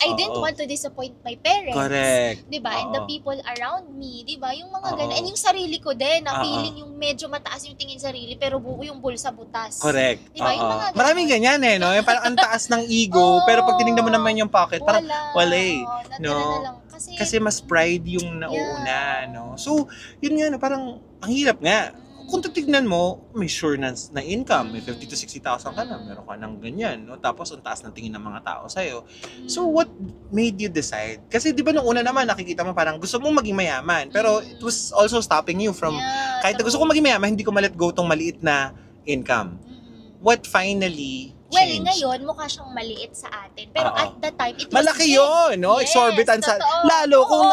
I didn't want to disappoint my parents. Correct. Diba? And the Oo. people around me, diba? Yung mga Oo. ganun. And yung sarili ko din, na Oo. feeling yung medyo mataas yung tingin sarili, pero buo yung bulsa butas. Correct. Diba? Yung Oo. mga ganun. Maraming ganyan no? Yung parang ang taas ng ego, Oo. pero pag tinignan mo naman yung pocket, parang wala Natira no? na lang. Kasi mas pride yung nauuna, no? So, yun nga, no, parang ang hirap nga. kung titignan mo, may sure na income, may 50 to 60,000 ka na, meron ka ng ganyan, no? Tapos ang taas ng tingin ng mga tao sa'yo. So what made you decide? Kasi di ba nung una naman nakikita mo parang gusto mong maging mayaman, pero it was also stopping you from, kahit na gusto ko maging mayaman, hindi ko ma-let go tong maliit na income. What finally Well, changed? ngayon, mukha siyang maliit sa atin. Pero at that time, it was malaki big. yun, no? Yes, Exorbitant sa... totoo. Lalo kung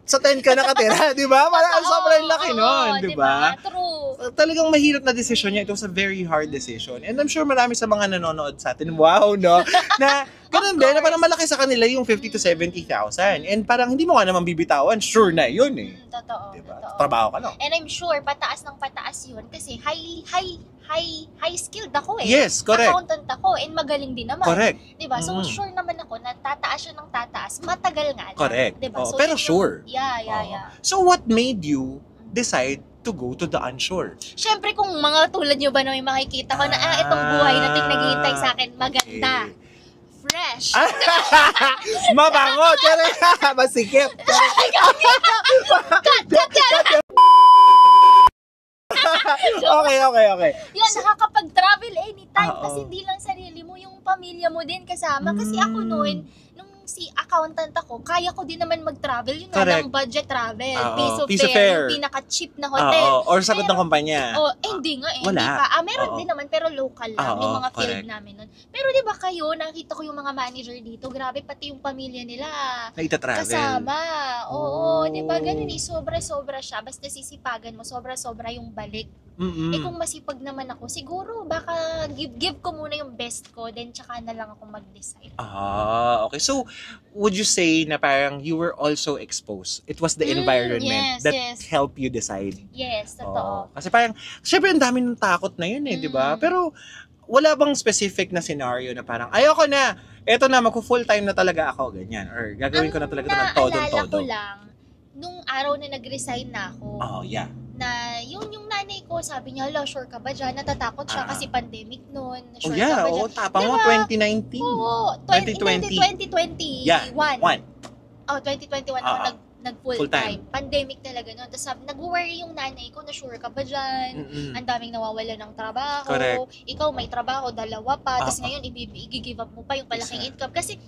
sa 10 ka nakatira, di ba? Parang Totoo. sobrang laki nun, di ba? True. Talagang mahirap na decision niya. It was a very hard decision. And I'm sure marami sa mga nanonood sa atin, wow, no? Na ganun din, na parang malaki sa kanila yung 50 to 70,000. And parang hindi mo ka naman bibitawan, sure na yun eh. Totoo. Diba? Totoo. Trabaho ka, no? And I'm sure, pataas ng pataas yun kasi high skilled ako eh. Yes, correct. Accountant ako and magaling din naman. Correct. Diba? So, sure naman ako na tataas siya ng tataas. Matagal nga lang. Correct. Diba? Oh, So, pero yun sure. Yeah. So what made you decide to go to the unsure? Siyempre, kung mga tulad nyo ba na may makikita ko na, itong buhay na naghihintay sa akin, maganda. Okay. Fresh. Mabango! Masikip! Okay. Yun, nakakapag-travel anytime Oo. kasi hindi lang sarili mo, yung pamilya mo din kasama. Kasi ako noon, nung si accountant ako, kaya ko din naman mag-travel. Yun nga Correct. lang, budget travel. Oo. Piece of fare. Yung pinaka-cheap na hotel. Or sagot ng Pero- kumpanya. Hindi nga eh. Wala. Hindi pa. Meron Oo. din naman, pero local lang. Oo, yung mga field correct. namin nun. Pero di ba kayo, nakita ko yung mga manager dito, grabe, pati yung pamilya nila. Na ita-travel. Kasama. Oo, Oh. di ba ganun eh. Sobra-sobra siya. Basta sisipagan mo, sobra-sobra yung balik. Mm-mm. Eh kung masipag naman ako, siguro baka give ko muna yung best ko, then tsaka na lang ako mag-decide. Okay. So, would you say na parang you were also exposed? It was the environment yes, that yes. helped you decide? Yes, totoo. Kasi parang, syempre ang dami ng takot na yun eh, di ba? Pero, wala bang specific na scenario na parang, ayoko na, eto na, magko-full time na talaga ako, ganyan. Or gagawin ko na talaga ito ng naalala todo-todo. ko lang, nung araw na nag-resign na ako, Yeah. na yung nanay ko, sabi niya, "Hala, sure ka ba dyan?" Natatakot siya kasi pandemic noon. Sure Yeah, ka ba dyan? tapang mo, Diba? 2019. Oo, 2020. Yeah, 2021. 2021 ako Ah, nag-full full time. time. Pandemic talaga noon. Tapos nag-worry yung nanay ko na sure ka ba dyan? Mm-mm. Ang daming nawawala ng trabaho. Correct. Ikaw may trabaho, dalawa pa. Tapos Ah. ngayon, i-give up mo pa yung malaking income. Kasi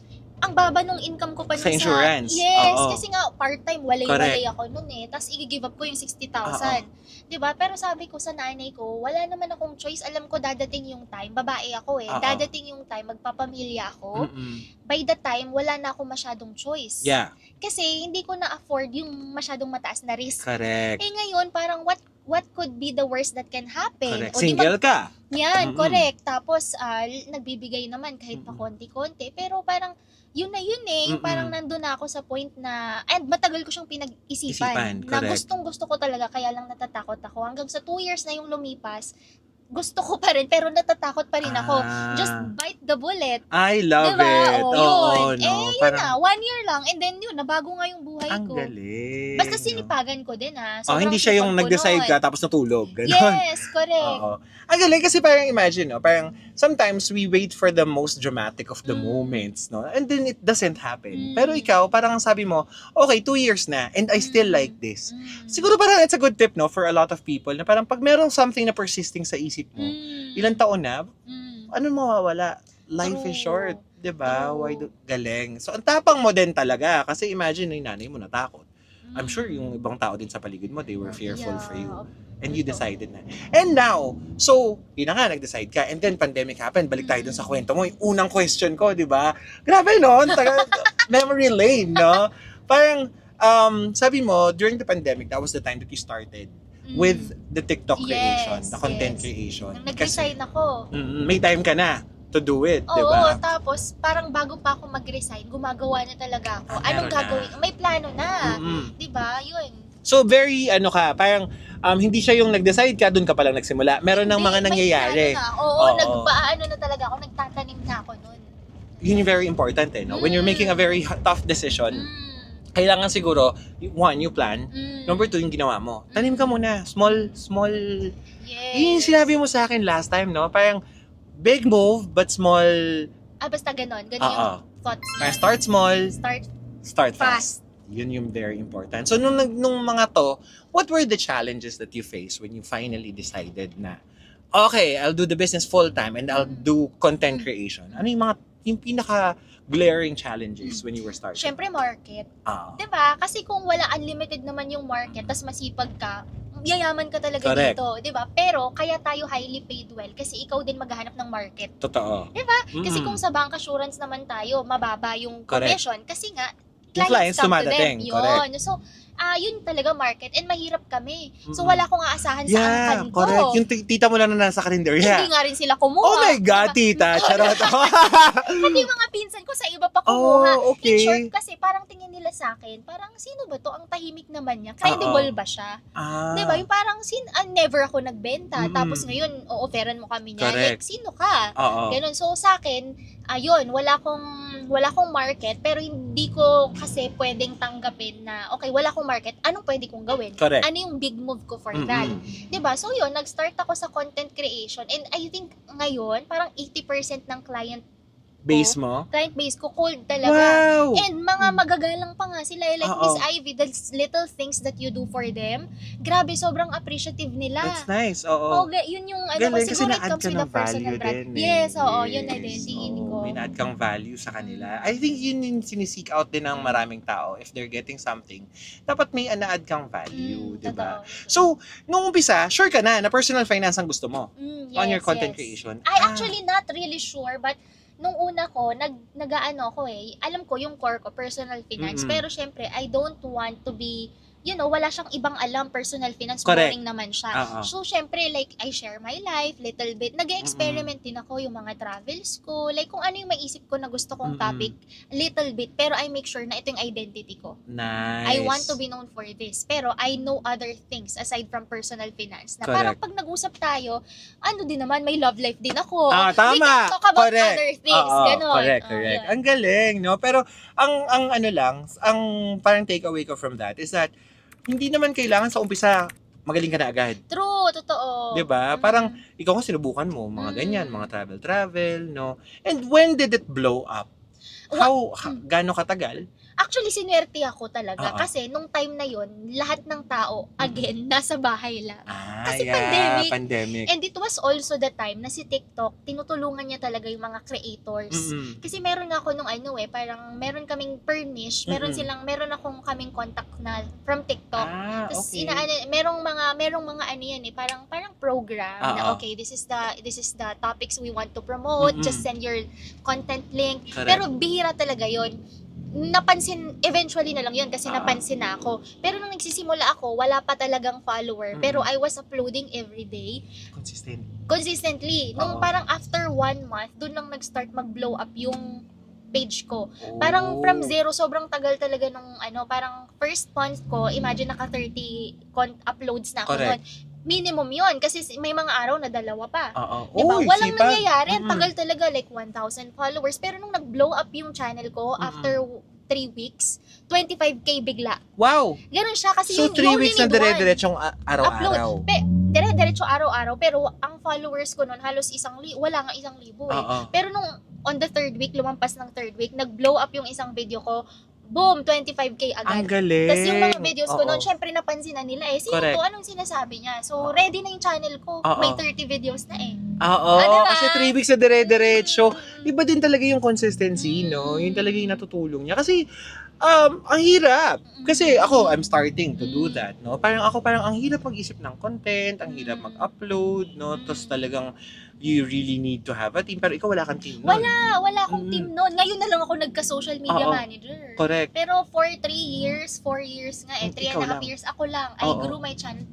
ang baba nung income ko pa Sa nun insurance. Yes, Oo. kasi nga part-time, walay-walay ako nun eh. Tapos i-give up ko yung 60,000. Diba? Pero sabi ko sa nanay ko, wala naman akong choice. Alam ko dadating yung time, babae ako eh. Oo. Dadating yung time, magpapamilya ako. Mm-mm. By the time, wala na ako masyadong choice. Yeah, Kasi hindi ko na-afford yung masyadong mataas na risk. correct. Eh ngayon, parang what could be the worst that can happen? Correct. O di Single ka. yan, Mm-mm. correct. Tapos, nagbibigay naman kahit pa konti-konti. Pero parang, yun na yun eh. Yung Mm-mm. parang nandun na ako sa point na, and matagal ko siyang pinag-isipan. Na correct. gustong-gusto ko talaga, kaya lang natatakot ako. Hanggang sa 2 years na yung lumipas, gusto ko pa rin, pero natatakot pa rin ako. Just bite the bullet. I love Diba? it. Oo, Oo, yun. no. Yun na, 1 year lang. And then yun, nabago nga yung buhay Ang ko. galing. Basta sinipagan ko din ha. Hindi siya yung nag-decide ka tapos natulog. Ganon. Yes, correct. Oo. Ang galing kasi parang imagine, no? Parang sometimes we wait for the most dramatic of the moments, no? And then it doesn't happen. Pero ikaw, parang sabi mo, okay, 2 years na and I still like this. Siguro parang it's a good tip, no? For a lot of people na parang pag merong something na persisting sa isip mo, ilang taon na, ano mawawala? Life is short. 'Di ba? Why galing. So ang tapang mo din talaga kasi imagine yung nanay mo natakot. I'm sure yung ibang tao din sa paligid mo, they were fearful for you. And you decided na. And now, so, yun na nga, nag-decide ka. And then, pandemic happened. Balik tayo dun sa kwento mo. Yung unang question ko, di ba? Grabe, no? Memory lane, no? Parang, sabi mo, during the pandemic, that was the time that you started with the TikTok creation, the content creation. Nung nag-resign ako. May time ka na to do it, di Oo, ba? tapos parang bago pa ako mag-resign, gumagawa na talaga ako. Anong meron gagawin? May plano na. Mm-mm. 'Di ba? Yun. So, very, parang, hindi siya yung nag-decide ka, dun ka palang nagsimula. Meron ng mga May nangyayari. plano na. Oo, nagpaano na talaga ako, nagtatanim na ako nun. Yun yung very important, eh, no? When you're making a very tough decision, kailangan siguro, one, you plan. Number 2, yung ginawa mo. Tanim ka muna. Small. Yes. Yun yung sinabi mo sa akin last time, no? Parang, big move, but small. Basta ganon. Ganon yung thoughts. Parang start small, Start start fast. fast. Yun yung very important. So, nung mga to, what were the challenges that you faced when you finally decided na, okay, I'll do the business full-time and I'll do content creation? Ano yung pinaka-glaring challenges when you were starting? Syempre, market. Ah. 'Di ba? Kasi kung wala, unlimited naman yung market, tas masipag ka, yayaman ka talaga Correct. dito, 'di ba? Pero kaya tayo highly paid well kasi ikaw din maghahanap ng market. Totoo. 'Di ba? Kasi Mm. kung sa bank assurance naman tayo, mababa yung Correct. commission kasi nga Yung clients come to dumadating, them. correct. Yun. So, yun talaga market and mahirap kami. So, Mm-mm. wala akong aasahan sa angkan ko. correct. Yung tita mo lang na nasa karinderya. Hindi nga rin sila kumuha. Oh my God, Diba? tita. Charot. Pati yung mga pinsan ko sa iba pa kumuha. Oh, okay. In short kasi parang tingin nila sa akin, parang sino ba to? Ang tahimik naman niya. Credible ba siya? Ah. 'Di ba? Yung parang never ako nagbenta. Mm-mm. Tapos ngayon, o-offeran mo kami niya. Correct. Like, sino ka? Oo. Ganun. So sa akin, ayun, wala akong market pero hindi ko kasi pwedeng tanggapin na okay, wala akong market. Anong pwede kong gawin? Correct. Ano yung big move ko for that? Mm-mm. 'Di ba? So yun, nag-start ako sa content creation and I think ngayon parang 80% ng client Base mo? base ko cold talaga. Wow! And mga magagalang pa nga sila like Oo. Miss Ivy, the little things that you do for them. Grabe, sobrang appreciative nila. That's nice. Oo. Yun yung ano Galing, ko, kasi siguro it na-add comes ka with ng a personal value brand. din eh. Yes, oo, yun na din, tingin Oo, ko. may na-add kang value sa kanila. I think yun yung sinisik out din ng maraming tao. If they're getting something, dapat may na-add kang value, di ba? Totoo. So, nung umpisa, sure ka na personal finance ang gusto mo on your content yes. creation? Actually not really sure, but nung una ko, nag-aano ko alam ko yung core ko, personal finance. Mm-mm. Pero syempre, I don't want to be, wala siyang ibang alam, personal finance, Correct. boring naman siya. Oo. So syempre, like, I share my life, little bit. Nag-experiment din ako yung mga travels ko. Like, kung ano yung maisip ko na gusto kong topic, little bit. Pero I make sure na ito yung identity ko. Nice. I want to be known for this. Pero I know other things aside from personal finance. Na Correct. parang pag nag-usap tayo, din naman, may love life din ako. Tama. We can talk about Correct. other things. Oo, Ganon. correct. Yun. Ang galing, no? Pero, ang ano lang, ang parang takeaway ko from that is that, hindi naman kailangan sa umpisa, magaling ka na agad. True, totoo. 'Di ba? Parang, ikaw kung sinubukan mo, mga ganyan, mga travel, no? And when did it blow up? Gaano katagal? Actually, sinuwerte ako talaga. Oo. Kasi nung time na yon lahat ng tao, again, nasa bahay lang. Kasi yeah, pandemic. pandemic. And it was also the time na si TikTok, tinutulungan niya talaga yung mga creators. Mm-mm. Kasi meron nga ako nung parang meron kaming per niche, meron akong kaming contact na from TikTok. Tapos Okay. merong mga ano yan parang program na Oo. okay, this is the topics we want to promote, just send your content link. Correct. Pero bihira talaga yon. Napansin, eventually na lang yun kasi napansin na ako. Pero nung nagsisimula ako, wala pa talagang follower. Pero I was uploading every day. Consistently. Nung parang after 1 month, dun lang nag-start mag-blow up yung page ko. Parang from zero, sobrang tagal talaga nung parang first month ko, imagine naka 30 uploads na ako Correct. nun. Minimum yon kasi may mga araw na 2 pa. Diba? Diba? Walang nangyayari. Ang tagal talaga, like 1,000 followers. Pero nung nag-blow up yung channel ko, after 3 weeks, 25K bigla. Wow! Ganun siya kasi So, 3 weeks na dire-diretsong araw-araw. Dire-diretso araw-araw. Pero ang followers ko nun, halos wala nga 1,000 Pero nung on the 3rd week, lumampas ng 3rd week, nag-blow up yung isang video ko, boom, 25K agad. Ang galing. Tapos yung mga videos ko Oo. noon, syempre napansin na nila sino Correct. to? Anong sinasabi niya? So, ready na yung channel ko. May 30 videos na Oo, diba? kasi 3 weeks na dire-diretso. Iba din talaga yung consistency, no? Yun talaga yung natutulong niya. Kasi, ang hirap. Kasi ako, I'm starting to do that, no? Parang ang hirap mag-isip ng content, ang hirap mag-upload, no? Tapos talagang, you really need to have a team. Pero ikaw wala kang team nun. Wala akong team noon. Ngayon na lang ako nagka-social media Oo. manager. Correct. Pero for 4 years nga 3 Ikaw and a half lang. years, ako lang. I Oo. grew my channel.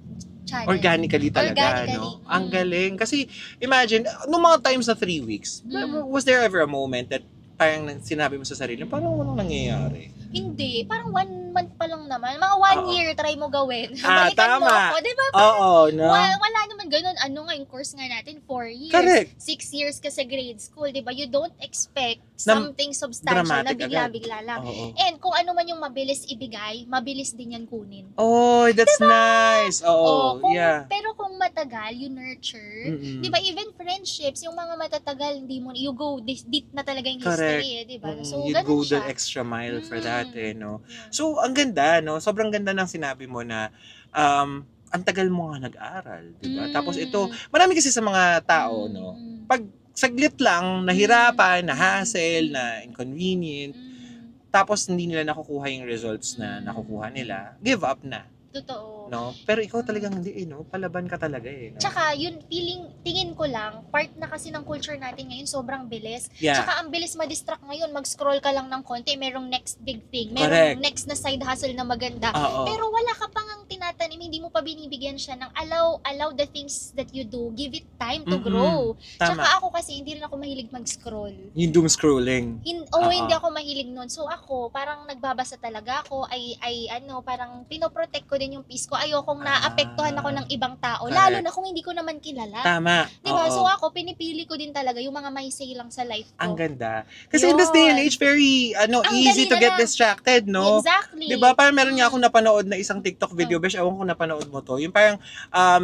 Organically talaga, Organically. no? Ang galing. Kasi, imagine, nung mga times na 3 weeks, was there ever a moment that parang sinabi mo sa sarili, parang walang nangyayari? Hindi. Parang 1 month pa lang naman. Mga 1 year, try mo gawin. Ah, Balikan mo tama. ako. Diba? Oo, no? Wala naman ganun. Ano nga yung course nga natin? 4 years. Correct. 6 years ka sa grade school. Diba? You don't expect Na something substantial na dramatic bigla-bigla lang. Oo. And kung ano man yung mabilis ibigay, mabilis din yan kunin. Oh, that's nice. Oo, yeah. Pero kung matagal, you nurture. Mm-mm. Di ba, even friendships, yung mga matatagal, hindi mo, you go deep na talaga yung Correct. history, di ba? So, You'd ganun go the siya. extra mile for that, no? Yeah. So, ang ganda, no? Sobrang ganda ng sinabi mo na ang tagal mo nga nag-aral, di ba? Tapos ito, marami kasi sa mga tao, no? Pag saglit lang, nahirapan, na-hassle, na-inconvenient, tapos hindi nila nakukuha yung results na nakukuha nila, give up na. Totoo. No? Pero ikaw talagang hindi, no? Palaban ka talaga, no? Tsaka, yun, tingin ko lang, part na kasi ng culture natin ngayon, sobrang bilis. Yeah. Tsaka, ang bilis ma-distract ngayon, mag-scroll ka lang ng konti, merong next big thing, merong Correct. next na side hustle na maganda. Oo. Pero wala ka pang ang tinatanim, hindi mo pa binibigyan siya ng allow the things that you do, give it time to grow. Tama. Tsaka ako kasi, hindi rin ako mahilig mag-scroll. Yung doom scrolling. Hindi ako mahilig nun. So ako, parang nagbabasa talaga ako, parang pinoprotect ko din yung peace ko. Ayokong naapektuhan ako ng ibang tao, Correct. lalo na kung hindi ko naman kilala. Tama. Diba? Oo. So ako, pinipili ko din talaga yung mga may say lang sa life ko. Ang ganda. Kasi in this day and age, very easy dali to na get lang. distracted, no? Exactly. Diba? Parang meron nga akong napanood na isang TikTok video, besh, ewan ko napanood mo to. Yung parang,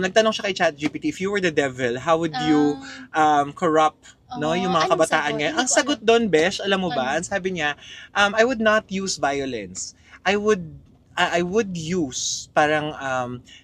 nagtanong siya kay ChatGPT, if you were the devil, how would you corrupt yung mga anong kabataan sagot? ngayon? Hindi Ang ko sagot doon, besh, alam mo ba? Ano? Ang sabi niya, I would not use violence. I would use parang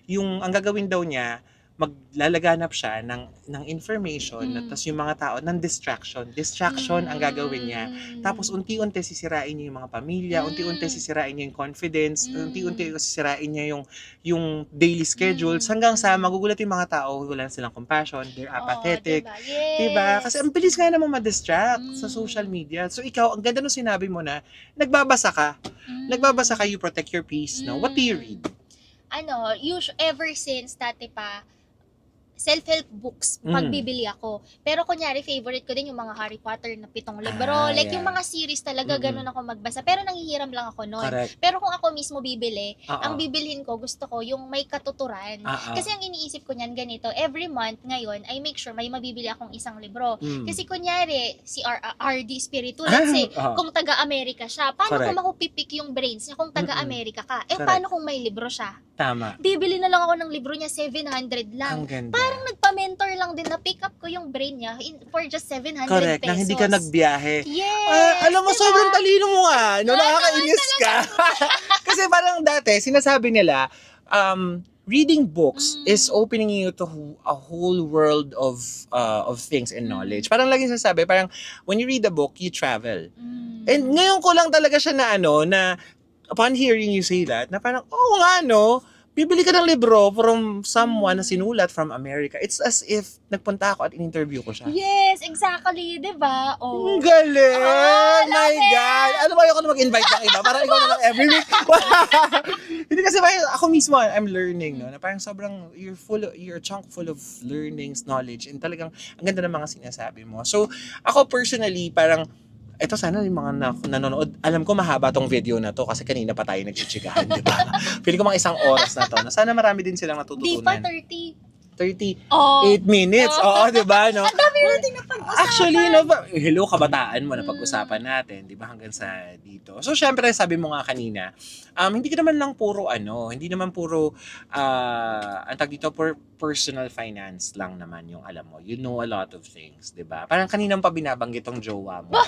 yung ang gagawin daw niya, maglalaganap siya ng information tapos yung mga tao ng distraction ang gagawin niya. Tapos unti-unti sisirain niya yung mga pamilya, unti-unti sisirain niya yung confidence, unti-unti sisirain niya yung daily schedules hanggang sa magugulat yung mga tao, wala na silang compassion, they're apathetic. Diba? Yes. Diba? Kasi ang bilis nga naman ma-distract sa social media. So ikaw, ang ganda nung sinabi mo na nagbabasa ka. Nagbabasa ka, you protect your peace. No? What do you read? Ever since dati pa, self-help books, pagbibili ako. Pero kunyari, favorite ko din yung mga Harry Potter na 7 libro. Yung mga series talaga, ganun ako magbasa. Pero nanghihiram lang ako nun. Correct. Pero kung ako mismo bibili, ang bibilhin ko, gusto ko yung may katuturan. Kasi ang iniisip ko niyan ganito, every month ngayon, I make sure may mabibili akong isang libro. Kasi kunyari, si RD Espiritu, let's say, kung taga-Amerika siya, paano Correct. kung makupipik yung brains niya kung taga-Amerika ka? Correct. Paano kung may libro siya? Tama. Bibili na lang ako ng libro niya, 700 lang. Ang ganda. Parang nagpa-mentor lang din na pick up ko yung brain niya for just 700 Correct. pesos. Nang hindi ka nagbiyahe. Yes! Alam mo, diba? sobrang talino mo nga. Nakakainis ka. Kasi parang dati, sinasabi nila, reading books is opening you to a whole world of things and knowledge. Parang lagi sinasabi, parang when you read a book, you travel. And ngayon ko lang talaga siya na upon hearing you say that, na parang, bibili ka ng libro from someone na sinulat from America. It's as if nagpunta ako at in-interview ko siya. Yes, exactly. Diba? Oh. Ang galing! Oh, My love it! God! Ano ba ayoko na mag-invite ng iba? Parang ikaw na lang every week. Hindi kasi ako mismo, I'm learning. No? Na parang sobrang, you're chunk full of learnings, knowledge, and talagang ang ganda ng mga sinasabi mo. So, ako personally, parang, ito sana yung mga nanonood. Alam ko mahaba tong video na to kasi kanina pa tayo nagchichikahan, di ba? Pili ko mga 1 oras na to. Sana marami din silang Di pa natututunan. 38 8 minutes. Oo, di ba? No? Ang dami natin na pag-usapan. Actually, hello, kabataan mo na pag-usapan natin, di ba, hanggang sa dito. So, syempre, sabi mo nga kanina, hindi ka naman lang puro, hindi naman puro, ang tag dito, personal finance lang naman yung alam mo. You know a lot of things, di ba? Parang kaninang pa binabanggit tong jowa mo.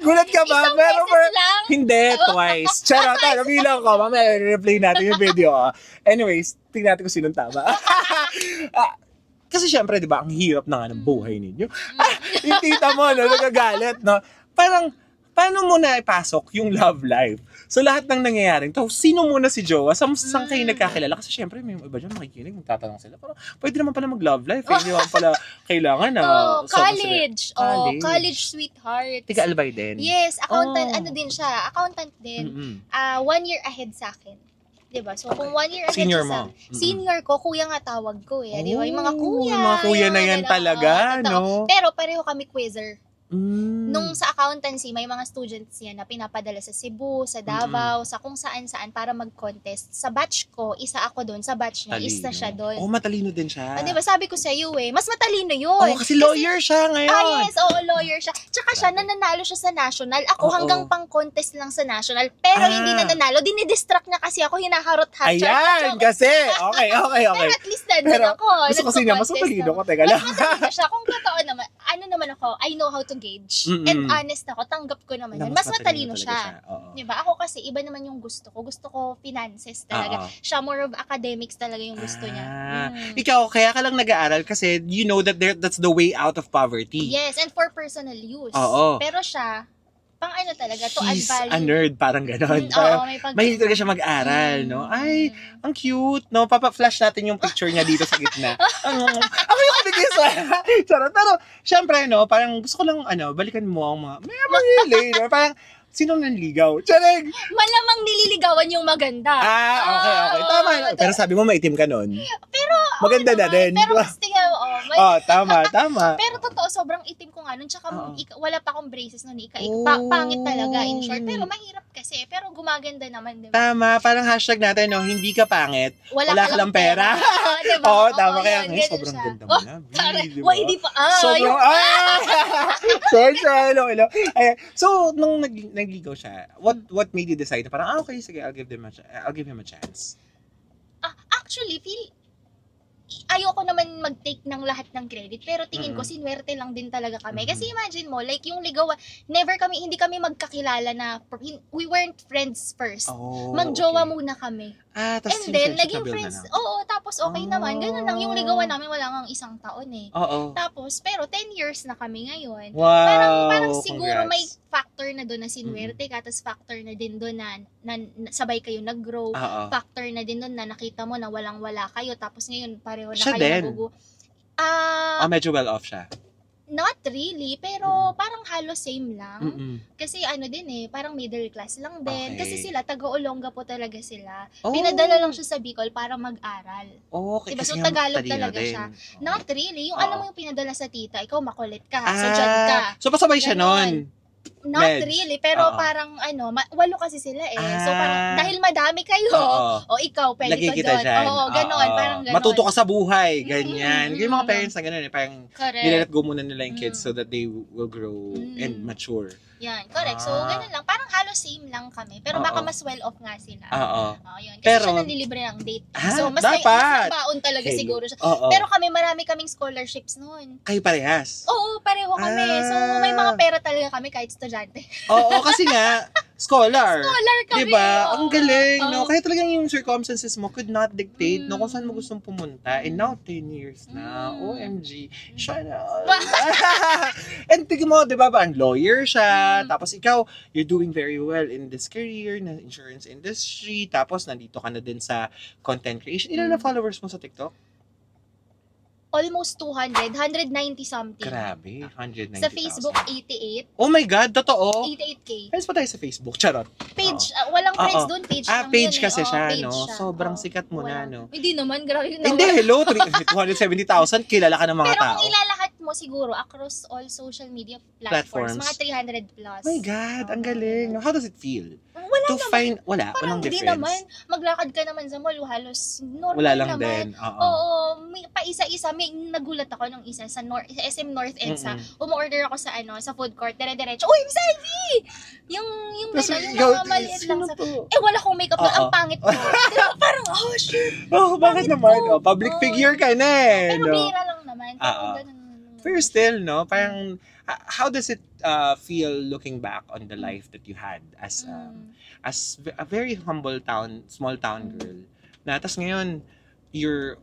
Gulat ka ba? Isang beses lang? Hindi, twice. Charot, bilang ko. Mamaya, replay natin yung video. Anyways, tingnan natin kung sinong tama. Kasi syempre, di ba, ang hirap na nga ng buhay ninyo. Yung tita mo, nagagalit, no? Parang, paano mo na ipasok yung love life? So, lahat ng nangyayaring to, sino muna si Jowa? Saan kayo nagkakilala? Kasi syempre, may iba dyan makikinig, magtatanong sila. Pero pwede naman pala mag-love life. Hindi naman pala kailangan na... college. College sweetheart. Tika Albay din. Yes, accountant. Ano din siya? Accountant din. 1 year ahead sa akin. Diba? So, kung 1 year ahead Senior siya mo? senior ko, kuya nga tawag ko eh. Diba? Yung mga kuya. Yung mga kuya na yan ganun. talaga, Totoo. no? Pero pareho kami quizzer. Nung sa accountancy, may mga students yan na pinapadala sa Cebu, sa Davao, sa kung saan-saan para mag-contest. Sa batch ko, isa ako doon. Sa batch niya, isa siya doon. Matalino din siya. Diba, sabi ko sa iyo mas matalino yun. Kasi lawyer siya ngayon. Yes, lawyer siya. Tsaka siya, nananalo siya sa national. Ako hanggang pang-contest lang sa national. Pero hindi na nanalo. Dinidistract niya kasi ako, hinaharot-harot. Ayan, kasi. Okay. Pero at least nandun ako. Gusto kasi niya, mas matalino ko. Teka lang. Mas matalino siya. Kung totoo naman, ano naman ako, I know how to gauge. Mm-mm. And honest ako, tanggap ko naman yun. Mas matalino siya. Oo. Diba? Ako kasi, iba naman yung gusto ko. Gusto ko finances talaga. Oo. Siya more of academics talaga yung gusto niya. Ikaw, kaya ka lang nag-aaral kasi you know that that's the way out of poverty. Yes, and for personal use. Oo. Pero siya, pang ano talaga, to add He's value. a nerd, parang ganon. Oo, may Mahilig talaga siya mag-aral, no? Ay, ang cute, no? Papa-flash natin yung picture niya dito sa gitna. Ako yung binigay sa... Charot. Pero, syempre, no? Parang gusto ko lang, balikan mo ang mga... May mahilig, no? Parang, sinong nanligaw? Charing! Malamang nililigawan yung maganda. Okay. Tama. Pero sabi mo, maitim ka nun. Pero, maganda na din. Pero gusto nga, Tama. Pero totoo, sobrang itim ko nga nun. Tsaka wala pa akong braces nun. Pangit talaga, in short. Pero mahirap kasi. Pero gumaganda naman, diba? Tama. Parang hashtag natin, no? Hindi ka pangit. Wala ka lang pera. Diba? Oo, tama. Kaya Yun, ganun sobrang siya. ganda mo na. Why, hindi pa. Sobrang, sorry. Hello. Ayan. So, nung nagligaw siya, what made you decide na parang, okay, sige, I'll give him a chance? Actually, ayoko naman mag-take ng lahat ng credit, pero tingin ko sinwerte lang din talaga kami. Kasi imagine mo, like yung ligawan, hindi kami magkakilala na, we weren't friends first. Magjowa muna kami. Tapos and then, naging friends. Oo, tapos okay naman. Ganun lang. Yung ligawan namin, wala ngang isang taon eh. Oo. Tapos, pero 10 years na kami ngayon. Wow! Parang siguro Congrats. may factor na doon na sinwerte ka, tapos factor na din doon na sabay kayo nag-grow. Factor na din doon na nakita mo na walang-wala kayo, tapos ngayon pareho na Siya kayo din. nagugo. Medyo well off siya. Not really, pero parang halos same lang. Kasi din parang middle class lang din. Okay. Kasi sila, taga-Olonga po talaga sila. Oh. Pinadala lang siya sa Bicol para mag-aral. Okay, Diba? kasi So, nga Tagalog talino talaga din. siya. Oo. Not really. Yung alam mo yung pinadala sa tita, ikaw makulit ka. So, dyan ka. So, pasabay siya Ganon. nun. Not Medj. really, pero Oo. parang 8 kasi sila eh. So Ah. parang dahil madami kayo, Oo. o ikaw pwede Lagay ka kita doon. dyan. Oo, ganon, parang ganon. Matuto ka sa buhay, ganyan. Yung mga Mm. parents na gano'n, parang Correct. nilalet go muna nila yung kids so that they will grow and mature. Yan, correct. So ganon lang. Parang halos same lang kami. Pero baka mas well off nga sila. Oo. Yun. Kasi Pero- siya nanlilibre ng date. Ah, So mas dapat. baon talaga Hello. siguro siya. Oo. Pero kami, marami kaming scholarships noon. Kayo parehas. Oo, pareho kami. So may mga pera talaga kami kahit estudyante. Oo, kasi nga, scholar. Scholar kami. Diba? Oo. Ang galing, no? Oo. Kaya talagang yung circumstances mo could not dictate, no? Kung saan mo gustong pumunta. And now, 10 years na. OMG. Siya na. And tignan mo, di ba ba, ang lawyer siya. Tapos ikaw, you're doing very well in this career, na insurance industry. Tapos, nandito ka na din sa content creation. Ilan na followers mo sa TikTok? Almost 200, 190 something. Grabe, 190,000. Sa Facebook, 88. Oh my God, totoo? 88K. Friends pa tayo sa Facebook, charot. Page, walang friends Oo. doon, page lang Page yun kasi eh. siya, Page no? siya. Sobrang Oo. sikat mo na, no? Hindi naman, grabe naman. Hindi, hello, 270,000, kilala ka ng mga Pero tao. kung ilalahat mo siguro across all social media platforms, mga 300 plus. My God, ang galing. How does it feel? Wala To naman. find, Parang walang hindi difference. naman. Maglakad ka naman sa mall, halos normal Wala lang naman. din. Oo. Oo, may pa-isa-isa. May nagulat ako ng isa sa SM North EDSA. Umorder ako sa sa food court, dire-diretso. Uy, Miss Ivy! Yung Tapos, gano'n, yung ikaw, mga maliit lang sino sa... to? wala akong makeup na, Oo. ang pangit ko. Diba? Parang, oh shit. Oh, bakit Bakit naman? po? Public Oo. figure ka na eh. Pero no? bira lang naman. Pero Oo. ganun. Pero still, no? Parang, how does it feel looking back on the life that you had as a very humble small town girl? Na, tas ngayon, you're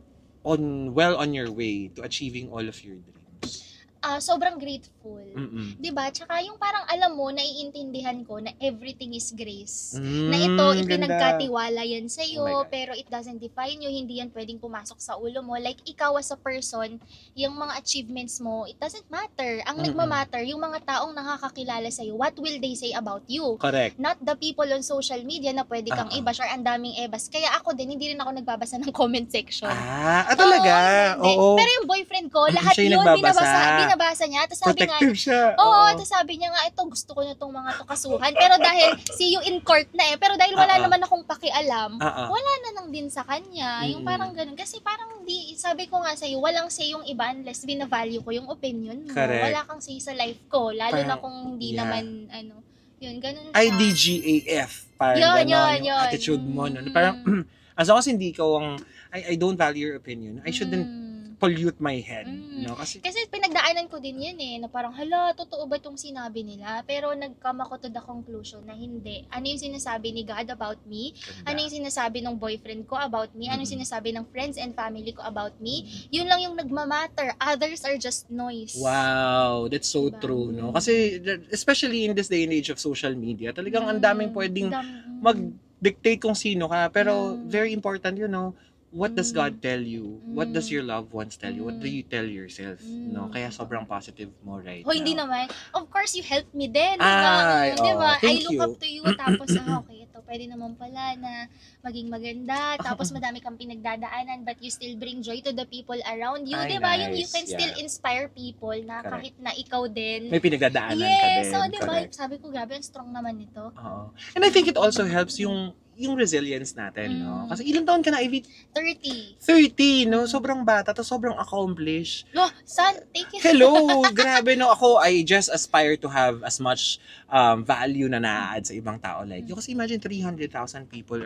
well on your way to achieving all of your dreams. Sobrang grateful. Mm-mm. Diba? Tsaka yung parang alam mo, naiintindihan ko na everything is grace. Mm, Na ito, ganda. ipinagkatiwala yan Oh sa'yo, my God. pero it doesn't define you, hindi yan pwedeng pumasok sa ulo mo. Like, ikaw as a person, yung mga achievements mo, it doesn't matter. Ang nagmamatter, yung mga taong nakakakilala sa'yo, what will they say about you? Correct. Not the people on social media na pwede kang i-bash or ang daming ebas. Kaya ako din, hindi rin ako nagbabasa ng comment section. Talaga? Hindi. Oo. Pero yung boyfriend ko, lahat Siya yung yun, nagbabasa. binabasa niya. Tapos sabi nga, Protective siya. oo, tapos sabi niya nga, ito gusto ko na itong mga to kasuhan. Pero dahil, see you in court na eh. Pero dahil wala naman akong pakialam, wala na lang din sa kanya. Yung parang ganun. Kasi parang sabi ko nga sa'yo, walang say yung iba unless binavalue ko yung opinion mo. Correct. Wala kang say sa life ko. Lalo na Parang, kung hindi yeah. naman, yun, ganun siya. IDGAF. Parang Yun, gano'n, yung yun. attitude mo. No? Parang, as long as hindi ikaw ang, I don't value your opinion, I shouldn't pollute my head. Mm. No? Kasi, Kasi pinagdaanan ko din yun na parang, hala, totoo ba itong sinabi nila? Pero nag-come ako to the conclusion na hindi. Ano yung sinasabi ni God about me? Ano yung sinasabi ng boyfriend ko about me? Ano yung sinasabi ng friends and family ko about me? Yun lang yung nagmamatter. Others are just noise. wow, that's so Diba? true, no? Kasi, especially in this day and age of social media, talagang ang daming pwedeng mag-dictate kung sino ka. Pero, very important, what does God tell you? What does your loved ones tell you? What do you tell yourself? No? Kaya sobrang positive mo right Oh, hindi now. naman. Of course, you helped me din. Ay, Diba? I thank look you. up to you. Tapos, okay, ito pwede naman pala na maging maganda. Tapos, madami kang pinagdadaanan but you still bring joy to the people around you. Ay, Diba? Yung you nice. can still Yeah. inspire people na Correct. kahit na ikaw din. May pinagdadaanan ka Yes, din. so diba? Correct. Sabi ko, grabe, ang strong naman nito. Oo. And I think it also helps yung resilience natin, no? Kasi ilang taon ka na, Ivy? 30. 30, no? Sobrang bata, to sobrang accomplished. No, son, take it. Hello! Grabe, no? Ako, I just aspire to have as much value na na-add sa ibang tao like you. Kasi imagine 300,000 people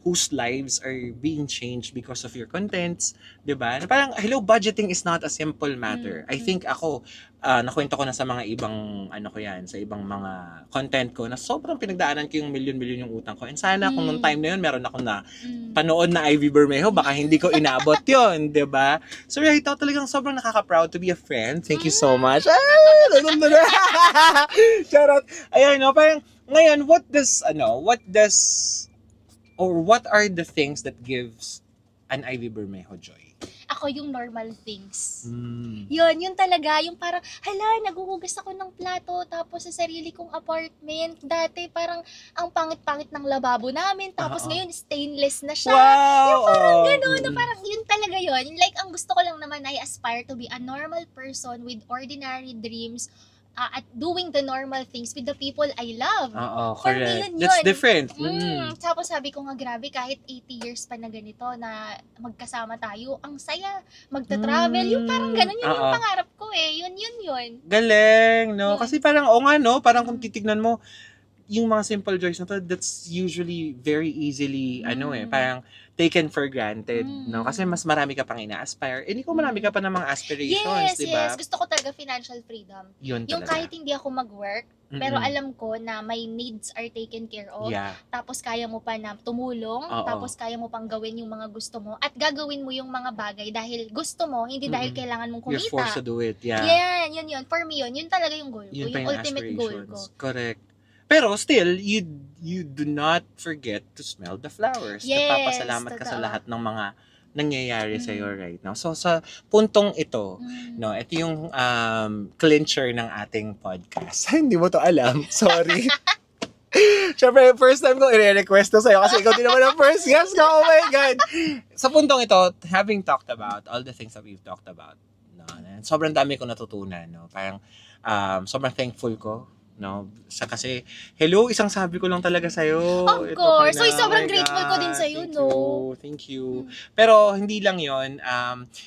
whose lives are being changed because of your contents, di ba? Parang, hello, budgeting is not a simple matter. I think ako, nakwento ko na sa mga ibang, sa ibang mga content ko na sobrang pinagdaanan ko yung milyon-milyon yung utang ko. And sana kung nung time na yun, meron ako na panood na Ivy Bermejo, baka hindi ko inabot yun, di ba? So right now, talagang sobrang nakaka-proud to be a friend. Thank you so much. Charot. Ayan, no, parang, ngayon, what are the things that gives an Ivy Bermejo joy? Ako yung normal things. Yun talaga, yung parang, hala, naguhugas ako ng plato, tapos sa sarili kong apartment. Dati parang, ang pangit-pangit ng lababo namin, tapos ngayon, stainless na siya. Wow! Yung parang gano'n, na parang yun talaga yun. Like, ang gusto ko lang naman ay aspire to be a normal person with ordinary dreams, at doing the normal things with the people I love. Oo, For me, correct. yun That's yun. different. Tapos sabi ko nga, grabe, kahit 80 years pa na ganito na magkasama tayo, ang saya, magta-travel, yung parang ganun, yun yung pangarap ko yun. Galing, no? Yun. Kasi parang, parang kung titignan mo, yung mga simple joys na to, that's usually very easily, parang taken for granted, no? Kasi mas marami ka pang ina-aspire. Eh, ikaw marami ka pa namang aspirations, di ba? Yes. Gusto ko talaga financial freedom. Yun Yung talaga. kahit hindi ako mag-work, pero alam ko na my needs are taken care of. Yeah. Tapos kaya mo pa na tumulong, Oo. tapos kaya mo pang gawin yung mga gusto mo, at gagawin mo yung mga bagay dahil gusto mo, hindi dahil kailangan mong kumita. You're forced to do it, yeah. Yan, yun. For me yun talaga yung goal ko. Yun pa Yung yung ultimate goal ko. aspirations. Correct. Pero still, you do not forget to smell the flowers. Yes, Nagpapasalamat ka sa totoo. lahat ng mga nangyayari sa iyo right now. So sa puntong ito, no, ito yung clincher ng ating podcast. Hindi mo to alam. Sorry. Siyempre, first time ko i-request to sa'yo kasi ikaw din naman ang first guest ko. Oh my God! Sa puntong ito, having talked about all the things that we've talked about, no, sobrang dami ko natutunan. No? Parang sobrang thankful ko. No, kasi hello, isang sabi ko lang talaga sa'yo. Of Ito course. ka na. So, sobrang Oh my grateful ko din God. sa'yo, Thank no? Thank you. Pero hindi lang yon.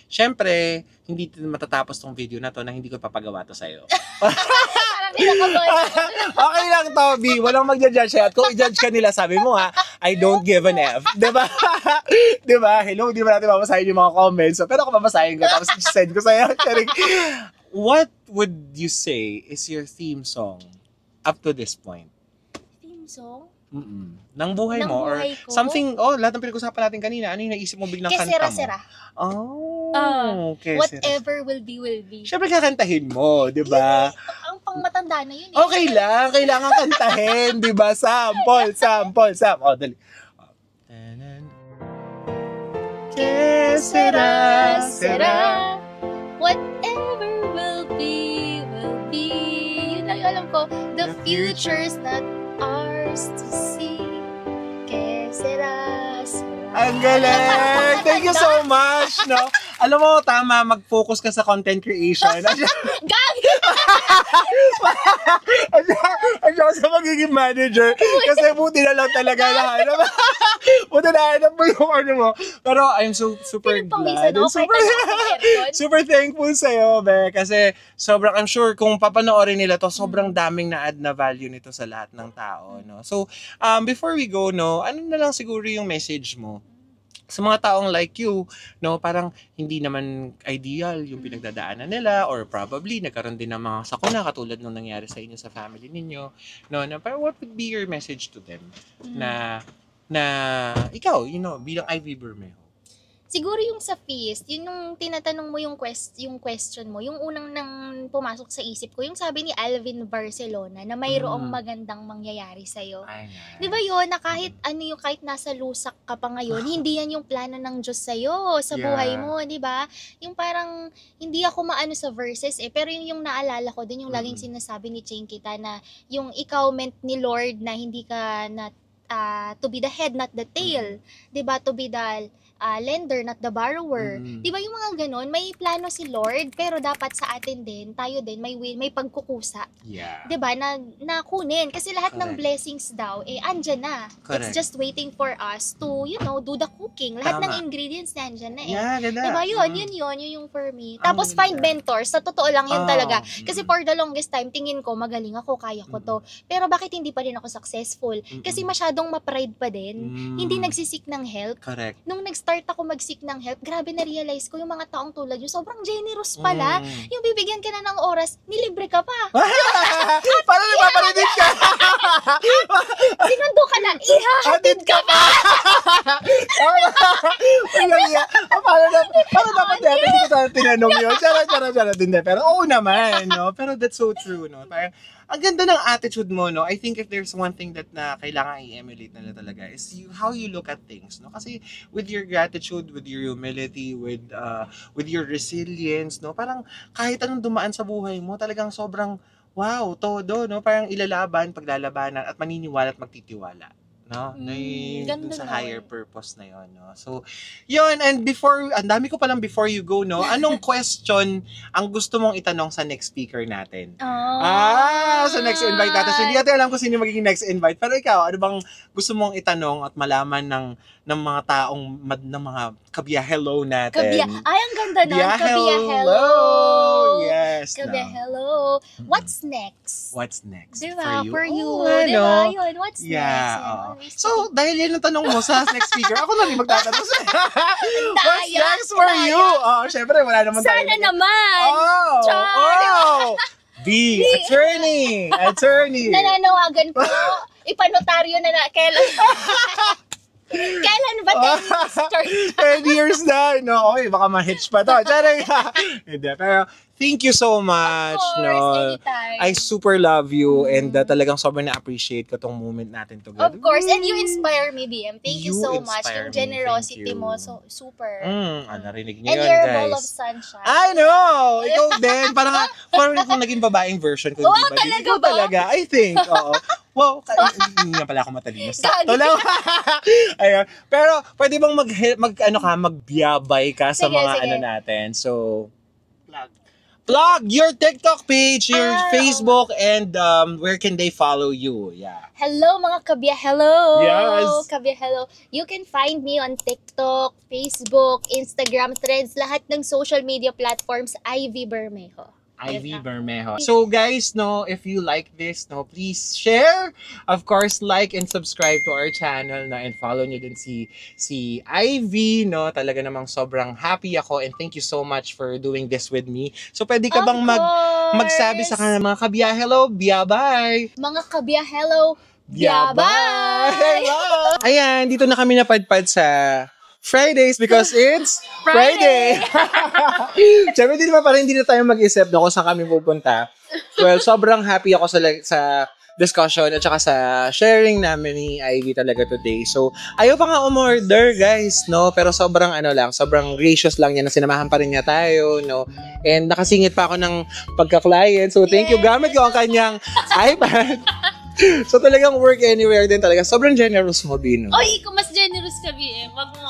Syempre, hindi matatapos tong video na to na hindi ko papagawa to sa'yo. Parang kinakabahan. Okay lang, Toby. Walang magja-judge sa'yo. At kung i-judge ka nila, sabi mo I don't give an F. Diba? Diba? Hello, di ba natin mabasahin yung mga comments? So, pero kung babasahin ko, tapos send ko sa'yo. What would you say is your theme song up to this point? Theme song? Nang buhay Ng mo? Or buhay ko? something, lahat ng pinag-usapan natin kanina, ano yung naisip mo biglang kanta mo? Kesera-sera. Okay. Whatever will be, will be. Siyempre kakantahin mo, di ba? Ang pangmatanda na yun. Okay lang, kailangan kantahin, di ba? Sample. Oh, dali. Kesera-sera. Whatever will be, will be. Yun lang yung alam ko. The future's not ours to see. Kesera-sera. Ang galing! Thank you so much, no? Alam mo, tama, mag-focus ka sa content creation. Gabi! At saka sa magiging manager. Kasi buti na lang talaga na. Buti na hanap mo yung ano mo. Pero I'm super glad. Super thankful sa'yo, Be. Kasi sobrang, I'm sure, kung papanoorin nila to, sobrang daming na-add na value nito sa lahat ng tao, no? So, before we go, no, ano na lang siguro yung message mo sa mga taong like you, no, parang hindi naman ideal yung pinagdadaanan nila or probably nagkaroon din ng mga sakuna katulad nung nangyari sa inyo sa family ninyo, no, na parang what would be your message to them na ikaw, bilang Ivy Bermejo? Siguro yung sa feast, yun yung tinatanong mo yung question mo, yung unang nang pumasok sa isip ko, yung sabi ni Alvin Barcelona na mayroong magandang mangyayari sa'yo. Di ba yun, na kahit kahit nasa lusak ka pa ngayon, hindi yan yung plano ng Diyos sa'yo, sa buhay mo, di ba? Yung parang, hindi ako maano sa verses pero yung naalala ko din, yung laging sinasabi ni Ching Kita na yung ikaw meant ni Lord na hindi ka to be the head, not the tail. Di ba? To be the lender, not the borrower. Di ba yung mga ganon, may plano si Lord, pero dapat sa atin din, tayo din, may pagkukusa. Yeah. Di ba? Na kunin. Kasi lahat ng blessings daw, andyan na. Correct. It's just waiting for us to, do the cooking. Lahat ng ingredients nandyan na Yeah, ganda. Di ba? Yun yung for me. Tapos find mentors. Sa totoo lang yun talaga. Kasi for the longest time, tingin ko, magaling ako, kaya ko to. Pero bakit hindi pa rin ako successful? Kasi masyadong ma-pride pa din. Hindi nagsisik ng help. Correct. Nung nag-start ako mag-seek ng help, grabe na-realize ko yung mga taong tulad yun, sobrang generous pala. Yung bibigyan ka na ng oras, nilibre ka pa. Parang nagpaparinig ka. Sinundo ka na, ihahatid ka pa. Parang dapat natin hindi ko sana tinanong yun. Charot din. Pero oo naman, no? Pero that's so true, no? Parang, ang ganda ng attitude mo, no? I think if there's one thing that na kailangan i-emulate na talaga is how you look at things, no? Kasi with your gratitude, with your humility, with your resilience, no? Parang kahit anong dumaan sa buhay mo, talagang sobrang wow, todo, no? Parang ilalaban, paglalabanan, at maniniwala at magtitiwala. No? Dun sa higher purpose na yon, no? So, yun, and ang dami ko palang before you go, no? Anong question ang gusto mong itanong sa next speaker natin? Sa next invite natin. So, hindi natin alam kung sino magiging next invite. Pero ikaw, ano bang gusto mong itanong at malaman ng mga taong, ng mga kabiya-hello natin? Ay, ang ganda nun. Kabiya-hello. Yes. Kabiya-hello. What's next? What's next? Diba? For you. Oh, Diba? Yun, what's next? Yeah. So, dahil yan ang tanong mo sa next speaker, ako na rin magtatanong sa what's next for you? Syempre, wala naman tayo. Sana naman! B, attorney! Nananawagan ko, ipanotaryo na kailan ba 10 years? 10 years na, no? Okay, baka ma-hitch pa to. Hindi, pero thank you so much, Of course, no? anytime. I super love you and talagang sobrang na-appreciate ko tong moment natin together. Of course, and you inspire me, BM. Thank you so much. inspire Yung me. generosity Thank you. mo, so super. Narinig niyo And yun, you're guys. full of sunshine. I know! Ikaw din. Parang kung naging babaeng version ko. Oh, di ba? talaga Ikaw ba? talaga. I think. Oo. Wow. Hindi nga pala ako matalino. Sakto lang. Ayun. Pero, pwede bang magbiyabay ka sa Sige, mga sige. natin? So, plug your TikTok page, your Facebook, and where can they follow you? Yeah. Hello mga kabya, hello! Yes. Kabya, hello! You can find me on TikTok, Facebook, Instagram, Threads, lahat ng social media platforms, Ivy Bermejo. Ivy Bermejo. So guys, no, if you like this, no, please share. Of course, like and subscribe to our channel, no, and follow nyo din si Ivy, no. Talaga namang sobrang happy ako and thank you so much for doing this with me. So pwede ka bang magsabi sa kanila mga kabya, hello, bye-bye. Mga kabya, hello! Bye-bye! Hello! Ayan, dito na kami napadpad sa Fridays because it's Friday! Siyempre, hindi na tayo mag-isip na kung saan kami pupunta. Well, sobrang happy ako sa discussion at saka sa sharing namin ni Ivy talaga today. So, ayaw pa nga umorder, guys, no? Pero sobrang sobrang gracious lang niya na sinamahan pa rin niya tayo, no? And nakasingit pa ako ng pagka-client. So, thank you. Gamit ko ang kanyang iPad. So, talagang work anywhere din talaga. Sobrang generous mo, Bino. Oy, ikaw mas generous ka, BM. Wag mo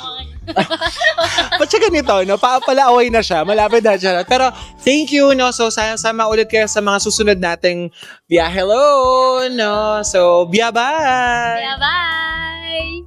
Ba't siya ganito, no? Pala-away na siya. Malapit na siya. Pero, thank you, no? So, sama ulit kayo sa mga susunod nating hello, no? So, bye-bye! Bye-bye!